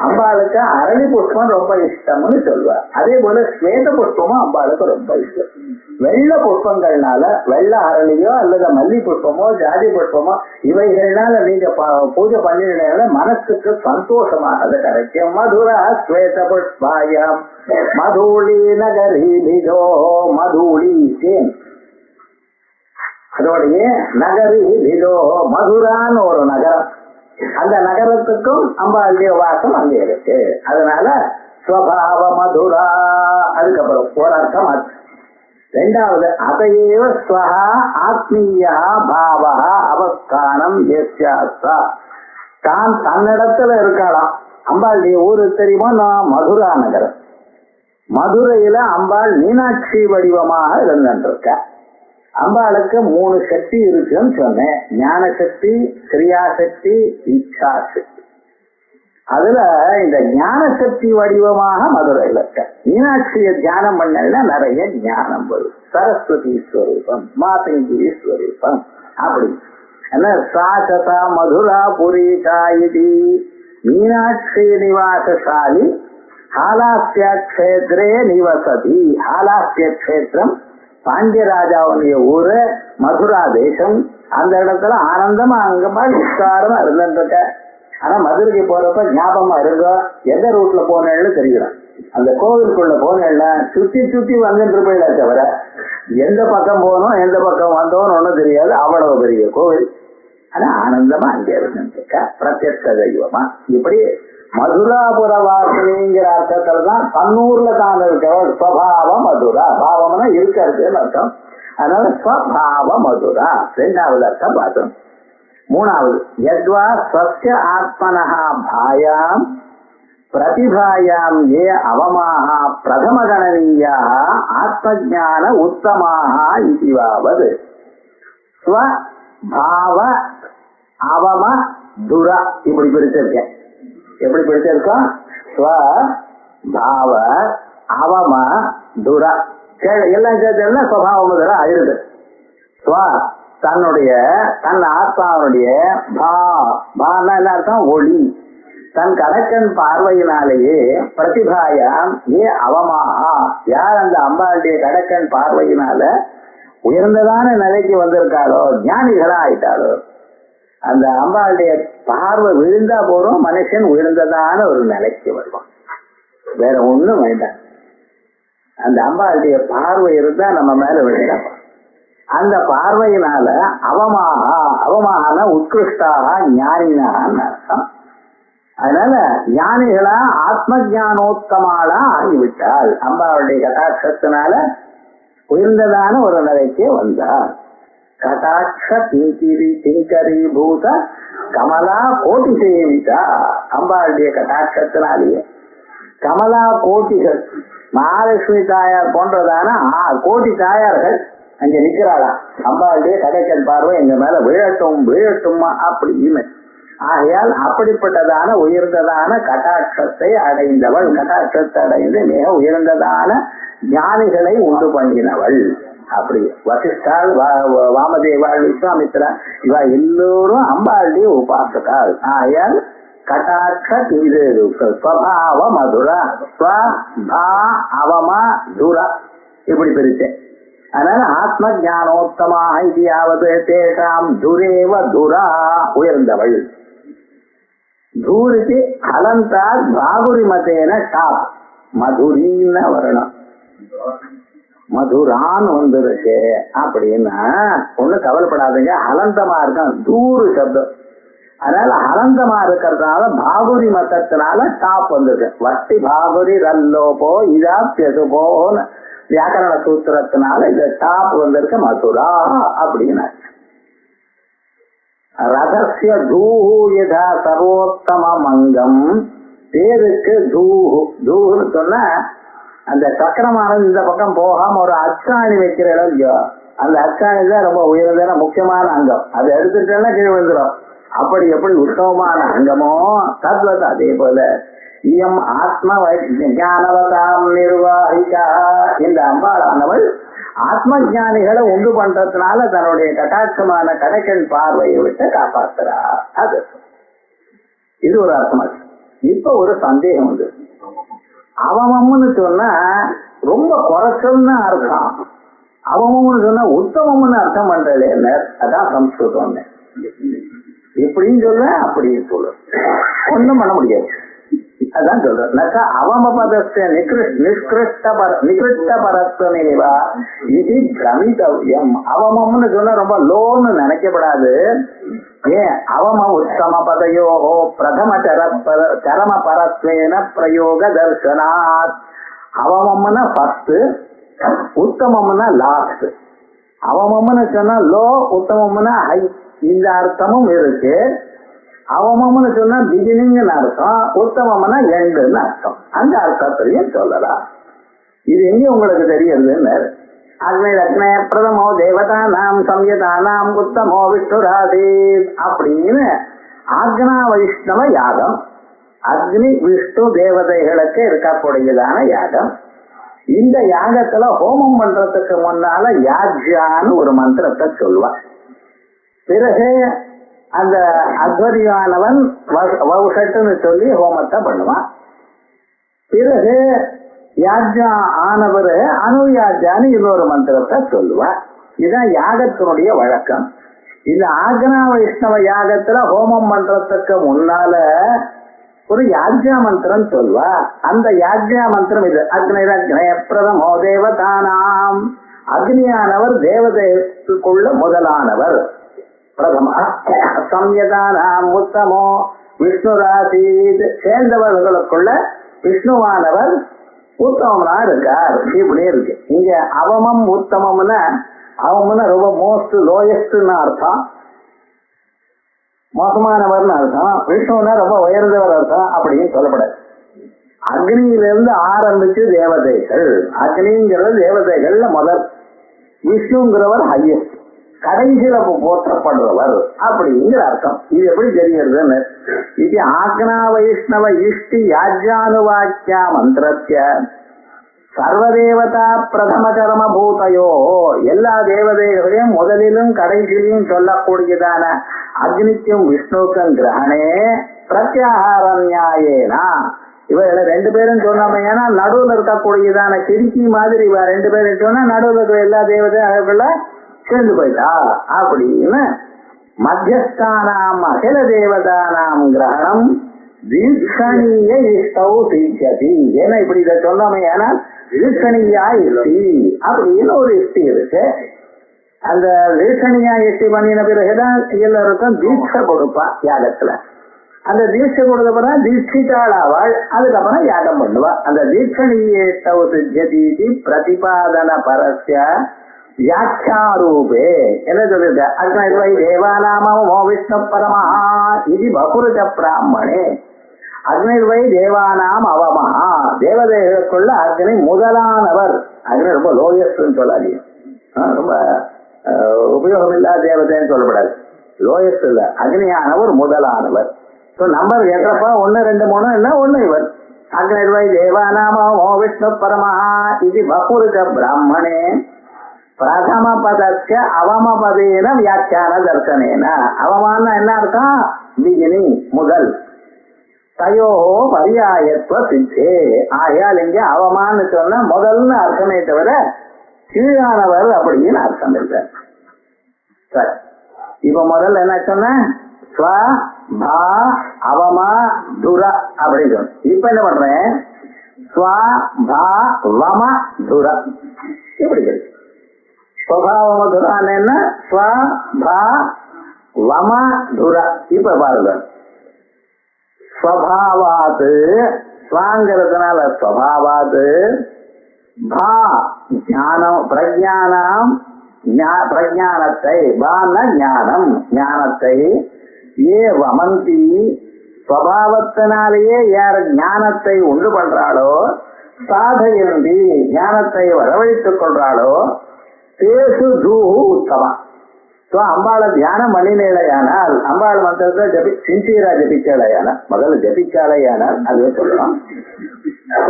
Speaker 2: அம்பாளுக்கு அரளி புஷ்பம் ரொம்ப இஷ்டம்னு சொல்லுவார். அதே போல ஸ்வேத புஷ்பமும் அம்பாளுக்கு ரொம்ப இஷ்டம். வெள்ளை புஷ்பங்கள்னால, வெள்ளை அரளியோ அல்லது மல்லி புஷ்பமோ ஜாதி புஷ்பமோ இவைகள்னால நீங்க பூஜை பண்ணினால மனசுக்கு சந்தோஷமானது கிடைக்கும். மதுரா ஸ்வேத புஷ்பாயாம் மதுளி நகரீபிதோ. மதுளி சேம் அதோடைய நகரி இதோ மதுரான்னு ஒரு நகரம். அந்த நகரத்துக்கும் அம்பாளுடைய வாசம் அங்கே இருக்கு. அதனால ஸ்வபாவ மதுரா. அதுக்கப்புறம் ஒரு அர்த்தம் ஆச்சு. ரெண்டாவது அதையேவ ஸ்வஹா ஆத்மீயா பாவா அவஸ்தானம் எஸ்யாஸ்தா. தான் தன்னிடத்துல இருக்கலாம். அம்பாளுடைய ஊரு தெரியுமா? நான் மதுரா நகரம். மதுரையில அம்பாள் மீனாட்சி வடிவமாக இருந்துருக்க. அம்பாளுக்கு 3 சக்தி இருக்குன்னு சொன்னேன். ஞான சக்தி, கிரியா சக்தி, இச்சா சக்தி. அதுல இந்த ஞான சக்தி வடிவமாக மதுரையில் இருக்க. மீனாட்சியை தியானம் பண்ணா நிறைய ஞானம் வரும். சரஸ்வதி ஸ்வரூபம், மாதங்கி ஸ்வரூபம் அப்படி. சாசதா மதுரா புரீகாயிதி மீனாட்சி நிவாசசாலி ஹாலாஸ்ய கஷேத்ரே நிவசதி. ஹாலாஸ்ய கஷேத்திரம் பாண்டியராஜாவுடைய ஊரு, மதுரா தேசம். அந்த இடத்துல ஆனந்தமா அங்கமா உட்காரமா இருந்துட்டு இருக்க. ஆனா மதுரைக்கு போறப்ப ஞாபகமா இருக்கோ எந்த ரூட்ல போனேன்னு தெரியலாம். அந்த கோவிலுக்குள்ள போனேன்னா சுத்தி சுத்தி வந்துட்டு போயிடா தவிர எந்த பக்கம் போனோம் எந்த பக்கம் வந்தோம்னு ஒண்ணும் தெரியாது. அவ்வளவு பெரிய கோவில். ஆனா ஆனந்தமா அங்கே இருந்துருக்க பிரத்யட்ச தெய்வமா. இப்படி மதுராபுர வாசனைங்கிற அர்த்தத்துலதான் தன்னூர்ல தான் இருக்கிறவள் ஸ்வபாவ மதுரா. பாவம்னா இருக்கிறதுன்னு அர்த்தம். அதனால ஸ்வபாவ மதுரா ரெண்டாவது அர்த்தம் பார்த்தோம். மூணாவது யத்வா ஸ்வஸ்ய ஆத்மனஹா பாயாம் பிரதிபாயாம் ஏ அவமாக பிரதமகணனீயாக ஆத்மஜான உத்தமாக இதுவாவது ஸ்வபாவ அவம துரா இப்படி பிரிச்சிருக்கேன். எப்படி பிரிச்சிருக்கோம்? ஸ்வபாவ அவம துரா எல்லாம் சேர்த்து ஸ்வபாவ துரா ஆயிருது. ஸ்வ தன்னுடைய தன் ஆத்மாவுடைய பான்னா என்ன அர்த்தம்? ஒளி. தன் கடக்கன் பார்வையினாலேயே பிரதிபாயாம் ஏ அவமாகா யார் அந்த அம்பாளுடைய கடக்கன் பார்வையினால உயர்ந்ததான நிலைக்கு வந்திருக்காளோ ஞானிகளா ஆயிட்டாளோ. அந்த அம்பாளுடைய பார்வை விழுந்தா போறோம் மனுஷன் உயர்ந்ததான ஒரு நிலைக்கு வருவான். வேற ஒண்ணும் வேண்டாம். அந்த அம்பாளுடைய பார்வை இருந்தா நம்ம மேல விழுந்தாப்பா. அந்த பார்வையினால அவமான உத்கிருஷ்டாக ஞானினான்னு அர்த்தம். அதனால ஞானிகளா ஆத்ம ஜானோத்தமாளா ஆகிவிட்டாள். அம்பாவுடைய கட்டாட்சத்தினால உயர்ந்ததான ஒரு நிலைக்கு வந்தார். கட்டாட்ச திங்கரி பூத கமலா கோட்டி சேவிதா. அம்பாளுடைய கட்டாட்சத்தினாலேயே கமலா கோட்டிகள் மகாலட்சுமி தாயார் போன்றதான கோட்டி தாயார்கள் அங்க நிக்கிறாளா. அம்பாளுடைய கடைக்கன் பார்வை எங்க மேல விழட்டும் விழட்டுமா அப்படின்னு. ஆகையால் அப்படிப்பட்டதான உயர்ந்ததான கட்டாட்சத்தை அடைந்தவள். கட்டாட்சத்தை அடைந்து மிக உயர்ந்ததான ஞானிகளை உண்டு பண்ணினவள். அப்படி வசிஷ்டாள், வாமதேவாள், விஸ்வாமித்ரா இவா எல்லோரும் அம்பாளுடைய உபாசகாள். ஆகையால் கட்டாட்ச இது ஸ்வபாவ மதுரா ஸ்வபா அவமா துரா இப்படி பிரிச்சேன். அதனால ஆத்ம ஜானோத்தமாக இதியாவது தேஷாம் துரேவ துரா உயர்ந்தவள். தூரிக்கு ஹலந்தால் பாகுரி மதேன டாப் மதுரின்னு வரணும். மதுரான்னு வந்துருச்சு அப்படின்னா ஒண்ணு கவலைப்படாதுங்க. ஹலந்தமா இருக்கான் தூரு சப்தம். அதனால ஹலந்தமா இருக்கிறதுனால பாகுரி மதத்தினால டாப் வந்துருக்கு. வட்டி பாகுரி ரல்லோபோ இதா பெதுபோன்னு வியாக்கரண சூத்திரத்தினால இந்த டாப் வந்திருக்க மதுரா அப்படின்னு. ரதஸ்ய தூஹு யதா சர்வோத்தம மங்கம். பேருக்கு தூஹு. தூஹுன்னு சொன்னா அந்த சக்கரமானது இந்த பக்கம் போகாம ஒரு அச்சாணி வைக்கிற இடம் இல்லையோ, அந்த அச்சாணி தான் ரொம்ப உயர்ந்தான முக்கியமான அங்கம். அதை எடுத்துட்டேன்னா கீழ் வந்துடும். அப்படி எப்படி உத்தமமான அங்கமோ தத்வத் அதே போல இயம் ஆத்ம ஞானவதாம் நிர்வாகிகா. இந்த அம்பாளானவள் ஆத்ம ஜானிகளை உண்டு பண்றதுனால தன்னுடைய கட்டாட்சமான கடைக்கன் பார்வையை விட்டு காப்பாத்துறா. அது இது ஒரு அர்த்தமா. இப்ப ஒரு சந்தேகம் வந்து அவமம்னு சொன்னா ரொம்ப குறைச்சல்னு அர்த்தம். அவமம்னு சொன்னா உத்தமம்னு அர்த்தம் பண்றேன். அதான் சம்ஸ்கிருதம். இப்படின்னு சொல்ல அப்படின்னு சொல்ல ஒண்ணும் பண்ண முடியாது. அதான் சொல்றேன். அவமபதஸ்ய நிகிருஷ்ட பரத்வமேவா இது பிரமிதவ்யம். அவமம்னு சொன்னா ரொம்ப லோன்னு நினைக்கப்படாது. ஏன் அவம உத்தம பதையோ பிரதம சரம பரத்வேன பிரயோக தர்சனாத். அவமம்னா ஃபர்ஸ்ட், உத்தமம்னா லாஸ்ட். அவமம்னு சொன்னா லோ, உத்தமம்னா ஹை. இந்த அர்த்தமும் இருக்கு. அவமம்னு சொன்னா பிகினிங் அர்த்தம், உத்தமம்னா எண்டுன்னு அர்த்தம். அந்த அர்த்தத்திலையும் சொல்லலாம். இது எங்க உங்களுக்கு தெரியுதுன்னு அக்னி ரத்னே பிரதமோ தேவதானாம் சம்யதானாம் உத்தமோ விஷ்ணுராதீத் அப்படின்னு ஆக்னா வைஷ்ணவ யாகம். அக்னி விஷ்ணு தேவதைகளுக்கு இருக்கக்கூடியதான யாகம். இந்த யாகத்துல ஹோமம் பண்றதுக்கு முன்னால யாஜ்யான்னு ஒரு மந்திரத்தை சொல்லுவார். பிறகு அந்த அத்வரியானவன் வௌஷட்டுன்னு சொல்லி ஹோமத்தை பண்ணுவான். பிறகு யாஜ்யா ஆனவர் அனுயாஜான்னு இன்னொரு மந்திரத்தை சொல்லுவார். இதுதான் யாகத்தினுடைய வழக்கம். இந்த ஆக்னா வைஷ்ணவ யாகத்துல ஹோமம் பண்றதுக்கு முன்னால ஒரு யாஜ்யா மந்திரம் சொல்வா. அந்த யாஜ்யா மந்திரம் இது: அக்னிரக்னே பிரதமோ தேவதானாம். அக்னியானவர் தேவதைக்குள்ள முதலானவர். பிரதம சம்யதானாம் உத்தமோ விஷ்ணுராசி. சேர்ந்தவர்களுக்குள்ள விஷ்ணுவானவர் உத்தமனா இருக்கார். இப்படி இருக்கு. இங்க அவமம் உத்தமம்னா, அவம்னா ரொம்ப மோஸ்ட் லோயஸ்ட்னு அர்த்தம், மோசமானவர்னு அர்த்தம். விஷ்ணுன்னா ரொம்ப உயர்ந்தவர் அர்த்தம். அப்படின்னு சொல்லப்படாது. அக்னியிலிருந்து ஆரம்பிச்சு தேவதைகள். அக்னிங்கிறது தேவதைகள்ல முதல், விஷ்ணுங்கிறவர் ஹையஸ்ட், கடைசியில போற்றப்படுறவர் அப்படிங்கிற அர்த்தம். இது எப்படி தெரிகிறதுன்னு, இது ஆக்னா வைஷ்ணவ இஷ்டி யாஜ்யானுவாக்கியா மந்திரத்திய சர்வதேவதா பிரதம கர்ம பூதையோ, எல்லா தேவதைகளையும் முதலிலும் கடைசியிலும் சொல்லக்கூடியதான அக்னிக்கும் விஷ்ணுக்கும் கிரகணே பிரத்யாகாரம் நியாயேனா. இவர்களை ரெண்டு பேரும் சொன்னோம். ஏன்னா நடுவில் இருக்கக்கூடியதான கிருக்கி மாதிரி இவ ரெண்டு பேரும் சொன்னா நடுவில் இருக்கிற எல்லா தேவதைகளுக்குள்ள சேர்ந்து போயிட்டா அப்படின்னு மத்தியஸ்தானாம் அகில தேவதானாம் கிரகணம் தீட்சணீய இஷ்டௌ சித்தியதி. ஏன்னா இப்படி இதை சொன்னோமே, ஏன்னா தீட்சணியா இஷ்டி அப்படின்னு ஒரு இஷ்டி இருக்கு. அந்த தீட்சணியா இஷ்டி பண்ணின பிறகுதான் எல்லாருக்கும் தீட்சை கொடுப்பா யாகத்துல. அந்த தீட்சை கொடுத்த பிறகு தீட்சிதாள் ஆவாள். அதுக்கப்புறம் யாகம் பண்ணுவா. அந்த தீட்சணீய இஷ்டௌ சித்தியதி பிரதிபாதன பரஸ்ய வியாக்கியாரூபே என்ன சொல்லுது? அக்னிர்வை தேவானாமோ விஷ்ணு பரமா இது பகுருஜ பிராமணே. அக்னிர்வை தேவானாம் அவமஹா, தேவதேவர்களுக்குள்ள அக்னி முதலானவர். அக்னி ரொம்ப லோயஸ்ட்னு சொல்லாதீங்க, ரொம்ப உபயோகம் இல்லாத தேவதைன்னு சொல்லப்படாது. லோயஸ்ட் இல்ல, அக்னியானவர் முதலானவர். நம்பர் கேட்டப்ப 1 2 3 என்ன 1 இவர். அக்னிர்வை தேவானாமோ விஷ்ணு பரமா இது பகுருஜ பிராமணே பிரதம பதக்க அவமபதேன வியாக்கியான தர்சனேன. அவமான என்ன அர்த்தம்? பிகினி, முதல். தயோ பரியாயத்துவ சித்தே. ஆகையால் இங்க அவமான்னு சொன்ன முதல்னு அர்த்தமே தவிர கீழானவர் அப்படின்னு அர்த்தம் இல்லை. சரி, இப்ப முதல்ல என்ன சொன்ன? ஸ்வ பா அவமா துர அப்படின்னு சொன்ன. இப்ப என்ன பண்றேன்? ஸ்வ பா வம துர. இப்படி இருக்கு. ஸ்வபாவமதுரான் என்ன? ஸ்வ பா வம துர. இப்ப பாருங்க, ஸ்வபாவாது ஸ்வாங்கிறதுனால ஸ்வபாவாது பா ஞானம் பிரஜானம் பிரஜானத்தை பான ஞானம் ஞானத்தை ஏ வமந்தி ஸ்வபாவத்தினாலேயே யார் ஞானத்தை உண்டு பண்றாளோ சாதயந்தி ஞானத்தை வரவழைத்துக் கொள்றாளோ தேசு தூஹு உத்தமம். அம்பாளை தியானம் பண்ணினேலையானால், அம்பாள் மந்திரத்தை சின்சியரா ஜபிக்கலையானால், முதல்ல ஜபிக்காலையானால் அதுவே சொல்லலாம்.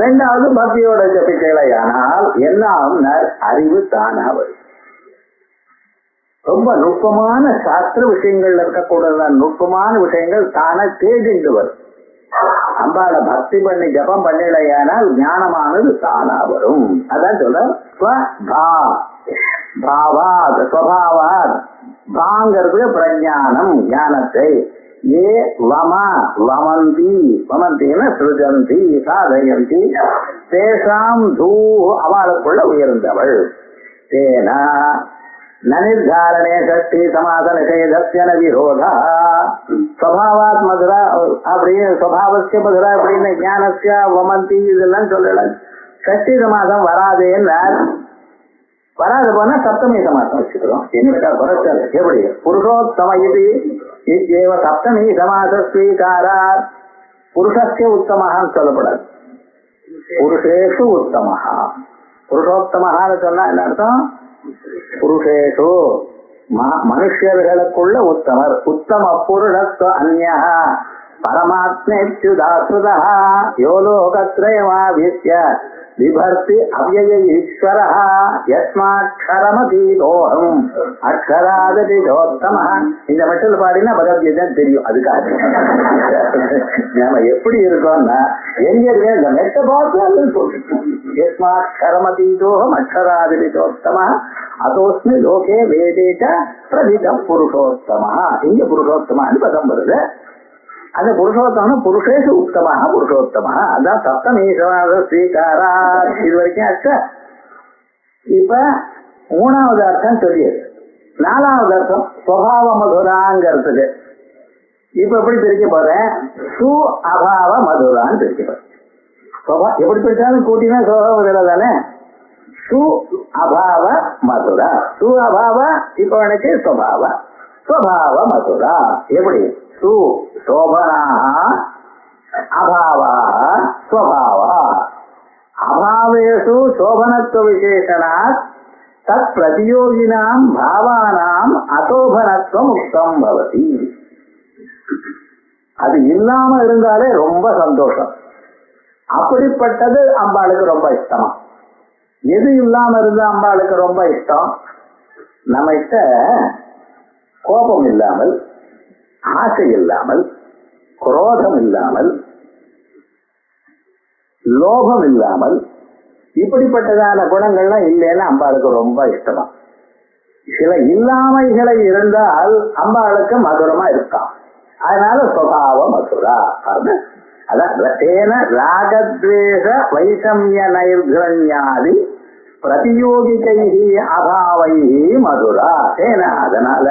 Speaker 2: ரெண்டாவது பக்தியோட ஜபிக்கலையானால் எல்லாம் அறிவு தானாவது. ரொம்ப நுட்பமான சாஸ்திர விஷயங்கள்ல இருக்கக்கூடாத நுட்பமான விஷயங்கள் தானே தேடிண்டு வரும். அம்பாளை பக்தி பண்ணி ஜபம் பண்ணிலையானால் ஞானமானது தானா வரும். அதான் சொல்ற பாவாத் ஸ்வபாவாத். பாங்கிறது பிரஜானம் ஞானத்தை. ஏ வம வமந்தி வமந்தின சிருஜந்தி சாதயந்தி தேசாம் தூ அவளுக்குள்ள உயர்ந்தவள். தேனா நிர்தாரணே சக்தி சமாத நிஷேதஸ்ய விரோதா. ஸ்வபாவாத் மதுரா அப்படின்னு ஸ்வபாவஸ்ய மதுரா அப்படின்னு ஞானஸ்ய வமந்தி இதெல்லாம் சொல்லல. சக்தி சமாதம் வராதேன்னு வராது போனா சப்தமி சமாசம் வச்சுக்கிறோம். குறைச்சல் எப்படி? புருஷோத்தம இது இவ்வ சப்தமி சமாச ஸ்வீகாரா. புருஷஸ்ய உத்தமஹான்னு சொல்லப்படாது, புருஷேஷு உத்தமஹா. புருஷோத்தமஹான்னு சொன்னா என்ன அர்த்தம்? புருஷேஷு மனுஷர்களுக்குள்ள உத்தமர். உத்தம புருஷஸ்வ அந்யா பரமாத்மேத்யுதாஸ்ருதா யோ லோகத்ரயமாவித்ய விபர்த்தி அவ்யய ஈஸ்வரः யஸ்மாட்சரமதீதோஹம் அக்ஷராதபிதோத்தம. இந்த மெட்டல் பாடினா பகவத்கீதை தெரியும். அதுக்காக நாம எப்படி இருக்கோம்னா எங்க இருக்க இந்த மெட்ட பார்த்து யஸ்மாட்சரமதீதோஹம் அக்ஷராதபிதோத்தம அதோஸ்மி லோகே வேதேச்ச பிரதிதம் புருஷோத்தமா. இங்க புருஷோத்தமான்னு பதம் வருது. அந்த புருஷோத்தமம் புருஷேஷு உத்தமா புருஷோத்தமா. அதான் சப்தமீஸ்வர ஸ்வீகாரா. இது வரைக்கும் ஆச்சா. இப்ப 3வது அர்த்தம் சொல்லியது. 4வது அர்த்தம் சுபாவ மதுராங்கிறதுக்கு இப்ப எப்படி பிரிக்க போறேன்? சு அபாவ மதுரான்னு பிரிக்க போறேன். எப்படி பிரிச்சாலும் கூட்டினா சுபாவ மதுரா தானே. சு அபாவ மதுரா. சு அபாவ இப்ப எனக்கு சுபாவ சுபாவ மதுரா. எப்படி? சு சோபனாக அபாவாக ஸ்வபாவா. அபாவேஷு சோபனத்துவ விசேஷனாத் தத் பிரதியோகினாம் பாவானாம் அதோபனத்துவம் உக்தம் பவதி. அது இல்லாம இருந்தாலே ரொம்ப சந்தோஷம். அப்படிப்பட்டது அம்பாளுக்கு ரொம்ப இஷ்டமா. எது இல்லாம இருந்தா அம்பாளுக்கு ரொம்ப இஷ்டம்? நம்மகிட்ட கோபம் இல்லாமல், ஆசை இல்லாமல், குரோதம் இல்லாமல், லோபம் இல்லாமல், இப்படிப்பட்டதான குணங்கள்லாம் இல்லைன்னு அம்பாளுக்கு ரொம்ப இஷ்டமா. சில இல்லாமைகளை இருந்தால் அம்பாளுக்கு மதுரமா இருக்கான். அதனால சுபாவ மதுரா. அதான் ராகத்வேஷ வைஷமிய நைர்கண்யாதி பிரதியோகிகை அபாவை மதுரா. ஏன்னா அதனால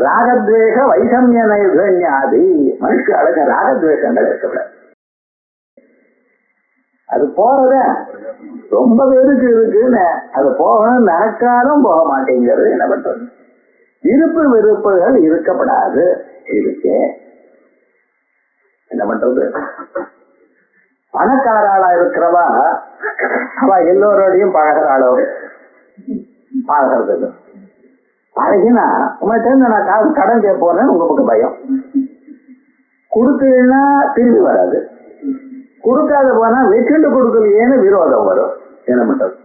Speaker 2: ராகத்வேஷ வைஷமிய நைர்கண்யாதி மனுஷர்களுக்கு ராகத்வேஷங்கள் இருக்கக்கூடாது. அது போறத ரொம்ப பேருக்கு இருக்குன்னு அது போகணும் நினைச்சாலும் போக மாட்டேங்கிறது. என்ன பண்றது? விருப்பு வெறுப்புகள் இருக்கப்படாது. இருக்கு என்ன பண்றது? பணக்காராளா இருக்கிறவா அவ எல்லோரோடையும் பழகிறாளோ? பழகிறது பழகினா உங்கள்கிட்ட நான் காசு கடன் கேட்போன்னு உங்க பக்கம் பயம். கொடுத்தீங்கன்னா திரும்பி வராது. கொடுக்காத போனா வெச்சுண்டு கொடுக்கலையேன்னு விரோதம் வரும். என்ன பண்றது?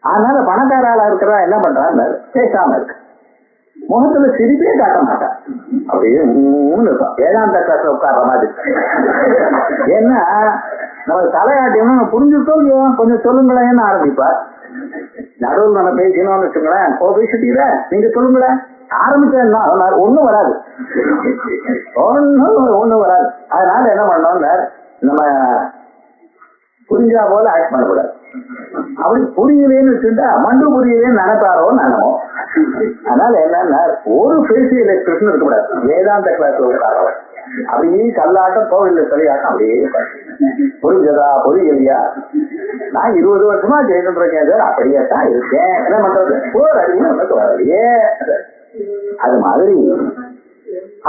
Speaker 2: அதனால பணக்காராளா இருக்கிறவா என்ன பண்றான்னு பேசாம இருக்கு. முகத்துல சிரிப்பே காட்ட மாட்டான். அப்படியே இருக்கும். வேதாந்த கிளாஸ் உட்கார்ற மாதிரி. ஏன்னா நம்ம தலையாட்டியம்னா புரிஞ்சுட்டோ இல்லையோ கொஞ்சம் சொல்லுங்களேன்னு ஆரம்பிப்பார். நடுவில் நம்ம பேசணும்னு வச்சுங்களேன். பேசிட்டீங்க நீங்க சொல்லுங்களேன் ஆரம்பிச்சா ஒண்ணும் வராது. ஒண்ணும் வராது. அதனால என்ன பண்ணோம்னா நம்ம புரிஞ்சா போல ஆக்ட் பண்ணக்கூடாது. அப்படி புரியலேன்னு வச்சுட்டா மண்டு புரியலேன்னு நினைப்பாரோ நினைமோ. அதனால என்னன்னா ஒரு பேசியல் எக்ஸ்பிரஷன் இருக்கக்கூடாது. வேதாந்த கிளாஸ் உட்காரவன் அப்படியே கல்லாட்டம் கோவில்ல தலையாட்டம் அப்படியே புரிஞ்சதா புரியலையா? நான் 20 வருஷமா ஜெயிக்கிட்டு இருக்கேன் சார். அப்படியே தான் இருக்கேன். என்ன பண்றது? போர் அறிவு வரலையே. அது மாதிரி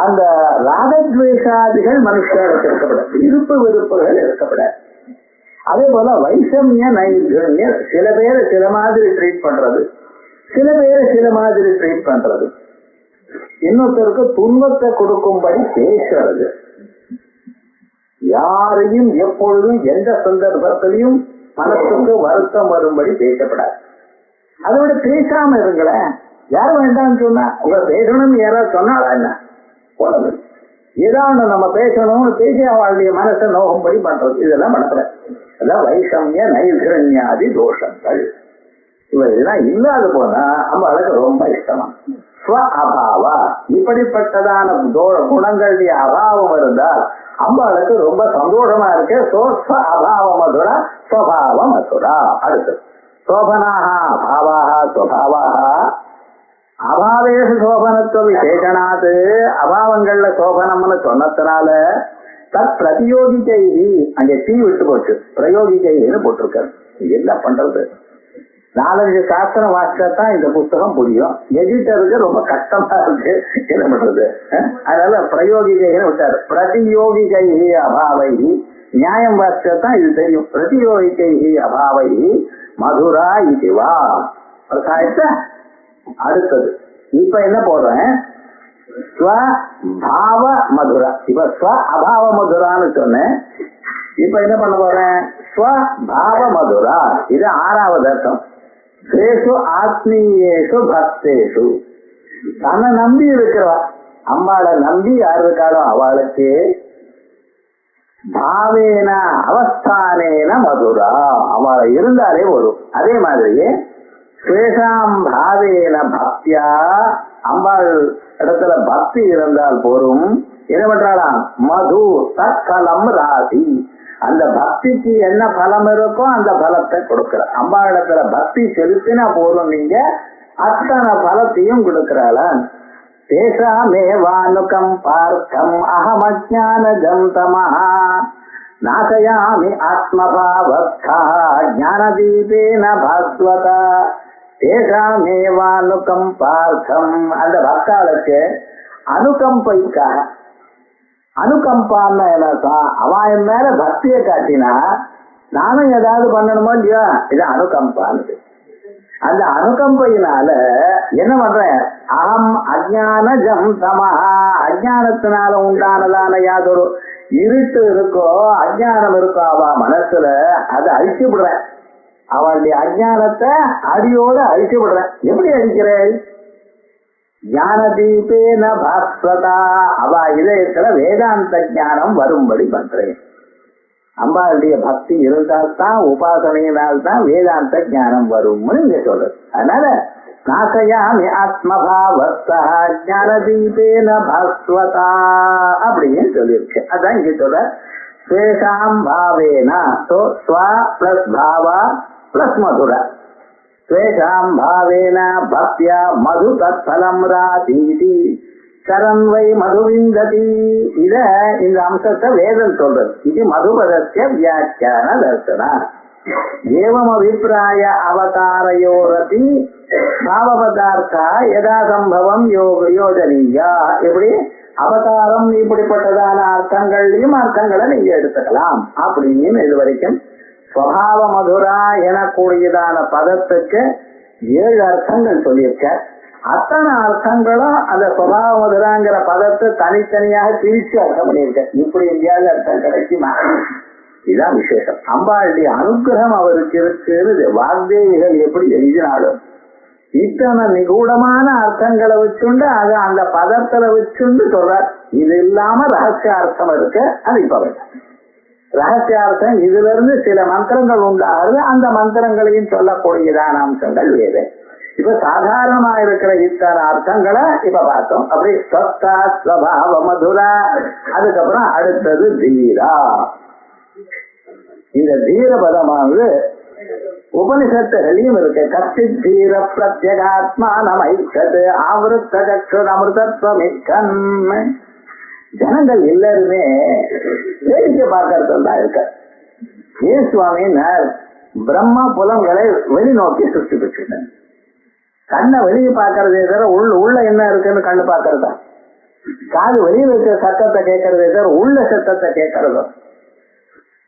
Speaker 2: அந்த ராகத்வேஷாதிகள் மனுஷர்களுக்கு இருக்கப்படாது. விருப்பு வெறுப்புகள் இருக்கப்படாது. அதே போல வைஷமிய நைர்கண்ய சில பேரை சில மாதிரி ட்ரீட் பண்றது, சில பேரை சில மாதிரி ட்ரீட் பண்றது, இன்னொருத்தருக்கு துன்பத்தை கொடுக்கும்படி பேசுறது, யாரையும் எப்பொழுதும் எந்த சந்தர்ப்பத்திலையும் மனசுக்கு வருத்தம் வரும்படி பேசப்படாது. அதை விட பேசாம இருங்களேன். யாரும் வேண்டாம்னு சொன்னா உங்க பேசணும்னு யாராவது சொன்னாலா என்ன போனது? ஏதாவது நம்ம பேசணும்னு பேசி அவளுடைய மனசை நோகும்படி பண்றது, இதெல்லாம் பண்ணக்கூடாது. அதான் வைஷமிய நைர்கண்யாதி தோஷங்கள். இவையெல்லாம் இல்லாத போனா அவளுக்கு ரொம்ப இஷ்டமா. ஸ்வ அபாவா இப்படிப்பட்டதான குணங்களுடைய அபாவம் இருந்தால் அம்பாளுக்கு ரொம்ப சந்தோஷமா இருக்கு. ஸ்வ அபாவ மதுரா ஸ்வபாவ மதுரா. அடுத்து சோபனாக அபாவாக ஸ்வபாவாக அபாவேஷு சோபனத்துவ விசேஷனாது அபாவங்கள்ல சோபனம்னு சொன்னதுனால தத் பிரதியோகிகை அங்கே தீ விட்டு போச்சு. பிரயோகிகைன்னு போட்டிருக்காரு. என்ன பண்றது? 4-5 சாஸ்திரம் வாசிச்சாதான் இந்த புத்தகம் புரியும். எடிட்டருக்கு ரொம்ப கஷ்டமா இருக்கு. என்ன பண்றது? அதனால பிரயோகிகைன்னு விட்டாரு. பிரதியோகிகை அபாவை நியாயம் வாசிச்சாதான் இது தெரியும். பிரதியோகிகை அபாவை மதுரா இதுவா பிரசாயத்த. அடுத்தது இப்ப என்ன போடுறேன்? ஸ்வபாவ மதுரா. இப்ப ஸ்வ அபாவ மதுரான்னு சொன்னேன். இப்ப என்ன பண்ண போறேன்? ஸ்வபாவ மதுரா. இது 6வது அர்த்தம். சேஷு ஆத்மீயேஷு பக்தேஷு. தன்னை நம்பி இருக்கிறவா, அம்பாளை நம்பி யார் இருக்காளோ அவளுக்கு பாவேன அவஸ்தானேன மதுரா. அவளை இருந்தாலே வரும். அதே மாதிரியே ஸ்வேஷாம் பாவேன பக்தியா, அம்பாள் இடத்துல பக்தி இருந்தால் போரும். என்ன பண்றாளாம்? மது தற்கலம் ராசி, அந்த பக்திக்கு என்ன பலம் இருக்கோ அந்த பலத்தை கொடுக்கிற. அம்பாள் இடத்துல பக்தி செலுத்தினா போதும், நீங்க அத்தனை பலத்தையும் கொடுக்கிறாள. தேசாமேவானுகம் பார்த்தம் அகமஜானஜம் தமஹா நாசயாமி ஆத்மபாவஸ்தா ஞானதீபேன பாஸ்வதா. தேசாமேவானுகம் பார்த்தம், அந்த பக்தாளுக்கு அனுகம்பைக்காக, அனுகம்பான்னு என்னக்கா, அவன் மேல பக்தியை காட்டினா நானும் ஏதாவது பண்ணணுமோ இல்லையா, இது அனுகம்பான்னு. அந்த அனுகம்பையினால என்ன பண்றேன்? அகம் அஜானஜம் தமஹா, அஜானத்தினால உண்டானதான யாதொரு இருட்டு இருக்கோ, அஜானம் இருக்கோ அவ மனசுல, அதை அழிச்சு விடுறேன். அவளுடைய அஜானத்தை அடியோட அழிச்சு விடுறேன். எப்படி அழிக்கிறேன்? ஞானதீபேன பாஸ்வதா, அவ இதயத்துல வேதாந்த ஞானம் வரும்படி பண்றேன். அம்பாளுடைய பக்தி இருந்தால்தான், உபாசனையினால்தான் வேதாந்த ஞானம் வரும்னு இங்க சொல்றது. அதனால நாசயாமி ஆத்மபாவஸ்தா ஞானதீபேன பாஸ்வதா அப்படின்னு சொல்லியிருக்கு. அதான் இங்க சொல்ற ஸ்வேஷாம் பாவேனா. ஸ்வ பிளஸ் பாவா பிளஸ் மதுரா. ஸ்வேஷாம் பாவேன பக்தியா மது தத்பலம் ராதீதி சரண்வை மதுவிந்ததி. இத இந்த அம்சத்தை வேதம் சொல்றது. இது மதுபதஸ்ய வியாக்கியான தர்சனா. ஏவம் அபிப்பிராய அவதாரயோரதி பாவபதார்த்தா யதா சம்பவம் யோஜனீயா. எப்படி அவதாரம் இப்படிப்பட்டதான அர்த்தங்களையும் அர்த்தங்களை நீங்க எடுத்துக்கலாம் அப்படின்னு இது வரைக்கும் ஸ்வபாவ மதுரா எனக்கூடியதான பதத்துக்கு 7 அர்த்தங்கள் சொல்லியிருக்க. அத்தனை அர்த்தங்களும் அந்த ஸ்வபாவ மதுராங்கிற பதத்தை தனித்தனியாக பிரிச்சு அர்த்தம் பண்ணியிருக்க. இப்படி எங்கேயாவது அர்த்தம் கிடைக்குமா? இதுதான் விசேஷம். அம்பாளுடைய அனுகிரகம் அவருக்கு இருக்கிறது. வாக்தேவிகள் எப்படி எழுதினாலும் இத்தனை நிகூடமான அர்த்தங்களை வச்சுண்டு அது அந்த பதத்துல வச்சுண்டு சொல்றார். இது இல்லாம ரகசிய அர்த்தம் இருக்கு. அது இப்ப வேண்டாம். ரகசியார்த்தம் இதுல இருந்து சில மந்திரங்கள் உண்டாகிறது. அந்த மந்திரங்களையும் சொல்லக்கூடியதான அம்சங்கள் வேறு. இப்ப சாதாரணமா இருக்கிற இத்தனை அர்த்தங்களை இப்ப பார்த்தோம். அப்படி ஸ்வஸ்தா ஸ்வபாவ மதுரா. அதுக்கப்புறம் அடுத்தது தீரா. இந்த தீர பதமானது உபனிஷத்துகளையும் இருக்கு. கத்தி தீர பிரத்யகாத்மா நமைச்சது ஆவருத்த கட்சு அமிர்தத்வமிக்கன். ஜனங்கள் எல்லாருமே வேடிக்கை பார்க்கறது தான் இருக்க. ஏன் சுவாமினார் பிரம்மா புலங்களை வெளிநோக்கி சுற்றி பெற்றுட்டேன். கண்ணை வெளியே பார்க்கறதே தவிர உள்ள என்ன இருக்குன்னு கண்ணு பார்க்கறதா? காது வெளியில் இருக்கிற சத்தத்தை கேட்கறதே தவிர உள்ள சத்தத்தை கேட்கறதோ?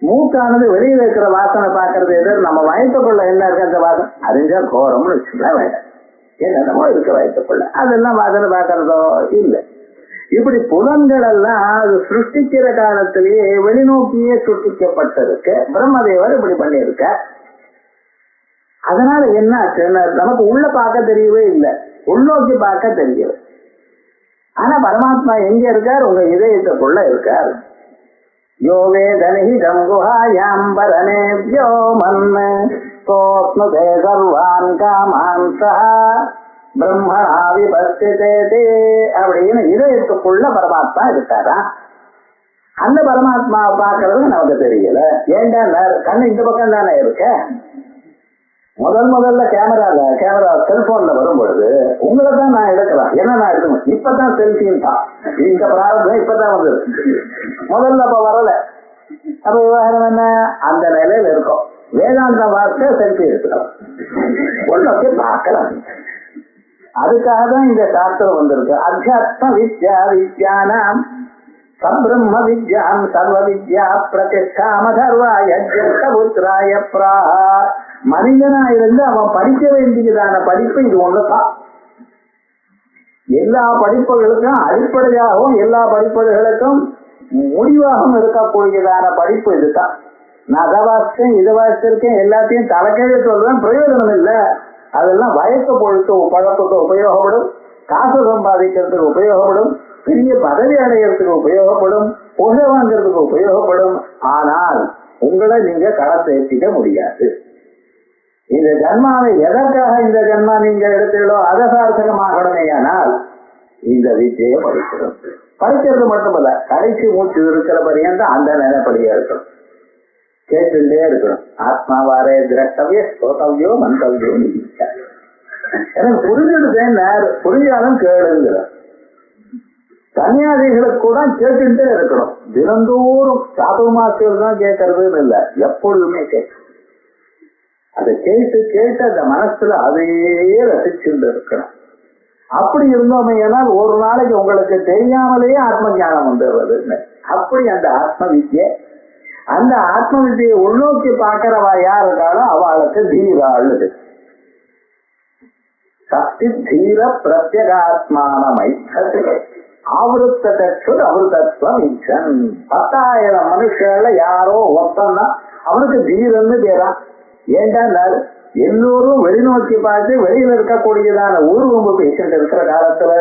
Speaker 2: மூக்கானது வெளியில இருக்கிற வாசனை பார்க்கறதே தவிர நம்ம வயத்துக்குள்ள என்ன இருக்கு அந்த வாசனை அறிஞ்சா கோரம்னு வச்சுக்கலாம். வேண்டாம், என்னென்னமோ இருக்க வயத்துக்குள்ள அதெல்லாம் வாசனை பார்க்கறதோ இல்லை. இப்படி புலன்கள் எல்லாம் அது சிருஷ்டிக்கிற காலத்திலேயே வெளிநோக்கியே சிருஷ்டிக்கப்பட்டிருக்கு. பிரம்மதேவர் இப்படி பண்ணியிருக்க. அதனால என்ன நமக்கு உள்ள பார்க்க தெரியவே இல்லை, உள்நோக்கி பார்க்க தெரியல. ஆனா பரமாத்மா எங்க இருக்கார்? உங்க இதயத்துக்குள்ள இருக்கார். யோ வேதனி கங்குஹாயாம்பரனேவ்யோ மன்ன கோஸ்னுதே சர்வான் காமான் சஹா பிரம்மணா விபஸ்திதே அப்படின்னு இதயத்துக்குள்ள பரமாத்மா இருக்காரா? அந்த பரமாத்மாவை பார்க்கறது நமக்கு தெரியல. ஏண்டா கண்ணு இந்த பக்கம் தானே இருக்க. முதல்ல கேமரா செல்போன்ல வரும் பொழுது உங்களை தான் நான் எடுக்கலாம். என்ன நான் எடுக்கணும்? இப்பதான் செல்பின்னு தான் இந்த பிராரம்பம் இப்பதான் வந்தது. முதல்ல அப்ப வரல. அப்ப விவகாரம் என்ன? அந்த நிலையில இருக்கும். வேதாந்த வார்த்தை செல்பி எடுத்துக்கலாம், ஒன்னொക്കെ பார்க்கலாம். அதுக்காக தான் இந்த சாஸ்திரம் வந்திருக்கு. அத்தியாத்ம வித்யா வித்யானாம் சம்பிரம்ம வித்யாம் சர்வ வித்யா பிரதிஷ்டாம தர்வாய புத்திராய பிராஹா. மனிதனா இருந்து அவன் படிக்க வேண்டியதான படிப்பு இது ஒண்ணுதான். எல்லா படிப்புகளுக்கும் அடிப்படையாகவும் எல்லா படிப்புகளுக்கும் முடிவாகவும் இருக்கக்கூடியதான படிப்பு இதுதான். நான் அதை வாசிச்சேன் இதை வாசிச்சிருக்கேன் எல்லாத்தையும் தலைக்கே சொல்றேன், பிரயோஜனம் இல்லை. அதெல்லாம் வயசு பொழுத்து பழக்கத்துக்கு உபயோகப்படும், காசு சம்பாதிக்கிறதுக்கு உபயோகப்படும், பெரிய பதவி அடைகிறதுக்கு உபயோகப்படும், புகை வாங்கிறதுக்கு உபயோகப்படும். ஆனால் உங்களை நீங்க கடத்தை ஏற்றிக்க முடியாது. இந்த ஜன்மாவை எதற்காக இந்த ஜன்மா நீங்க எடுத்தீங்களோ அதை சார்த்தகமாகணுமே. ஆனால் இந்த வித்தியை படிக்கணும். படிக்கிறது மட்டுமல்ல, கடைசி மூச்சு இருக்கிற பரியந்த அந்த நிலைப்படியா இருக்கணும், கேட்டுட்டே இருக்கணும். ஆத்மாவாரே திரட்டவிய ஸ்ரோதவியோ மந்தவியோ நிச்சா. எனக்கு புரிஞ்சுடுதேன், புரிஞ்சாலும் கேளுங்கிற. சன்னியாசிகளுக்கு கூட கேட்டுட்டே இருக்கணும். தினந்தோறும் சாதுமாசிகள் தான் கேட்கறதுன்னு இல்லை, எப்பொழுதுமே கேட்கணும். அதை கேட்டு கேட்டு அந்த மனசுல அதையே ரசிச்சுட்டு இருக்கணும். அப்படி இருந்தோமே ஏனால் ஒரு நாளைக்கு உங்களுக்கு தெரியாமலேயே ஆத்ம ஞானம் வந்துடுறது. அப்படி அந்த ஆத்ம வித்யை, அந்த ஆத்ம வித்தியை உள்நோக்கி பார்க்கிறவா யார் இருக்காளோ அவளுக்கு தீராள். சக்தி தீர பிரத்யேகாத்மான ஆவருத்த தற்று அமிர்தத்துவம் இச்சன். 10,000 மனுஷர்ல யாரோ ஒருத்தன்னா அவனுக்கு தீரன்னு பேரா. ஏண்டா எல்லோரும் வெளிநோக்கி பார்த்து வெளியில இருக்கக்கூடியதான ஊர்வம்பு பேசிட்டு இருக்கிற காலத்துல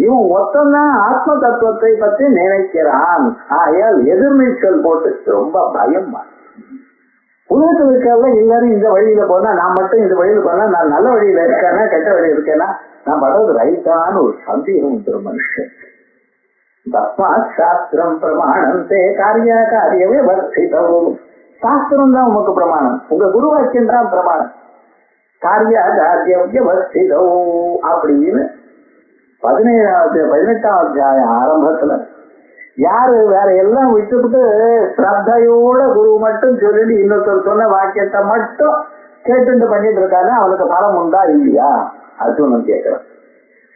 Speaker 2: இவன் ஒத்தந்தான் ஆத்ம தத்துவத்தை பத்தி நினைக்கிறான். ஆகையால் எதிர்நீச்சல் போட்டு ரொம்ப பயமா. உலகத்தில் இருக்கிறத எல்லாரும் இந்த வழியில போனா, நான் மட்டும் இந்த வழியில போனா நான் நல்ல வழியில இருக்கேன்னா கெட்ட வழியில இருக்கேன்னா நான் படுறது ரைட்டான்னு ஒரு சந்தேகம் ஒரு மனுஷன். தஸ்மாத் சாஸ்திரம் பிரமாணந்தே காரிய காரியமே வர்த்திதவும். சாஸ்திரம் தான் உமக்கு பிரமாணம், உங்க குரு வாக்கியம் தான் பிரமாணம். காரிய காரியம் வர்த்திதவும் அப்படின்னு 18ஆம் அத்தியாயம் ஆரம்பத்துல யாரு வேற எல்லாம் விட்டுவிட்டு ஸ்ரத்தையோட குரு மட்டும் சொல்லிட்டு இன்னொருத்தர் சொன்ன வாக்கியத்தை மட்டும் கேட்டு பண்ணிட்டு இருக்காங்க, அவனுக்கு பலம் உண்டா இல்லையா அர்ஜுனன் கேட்கிறான்.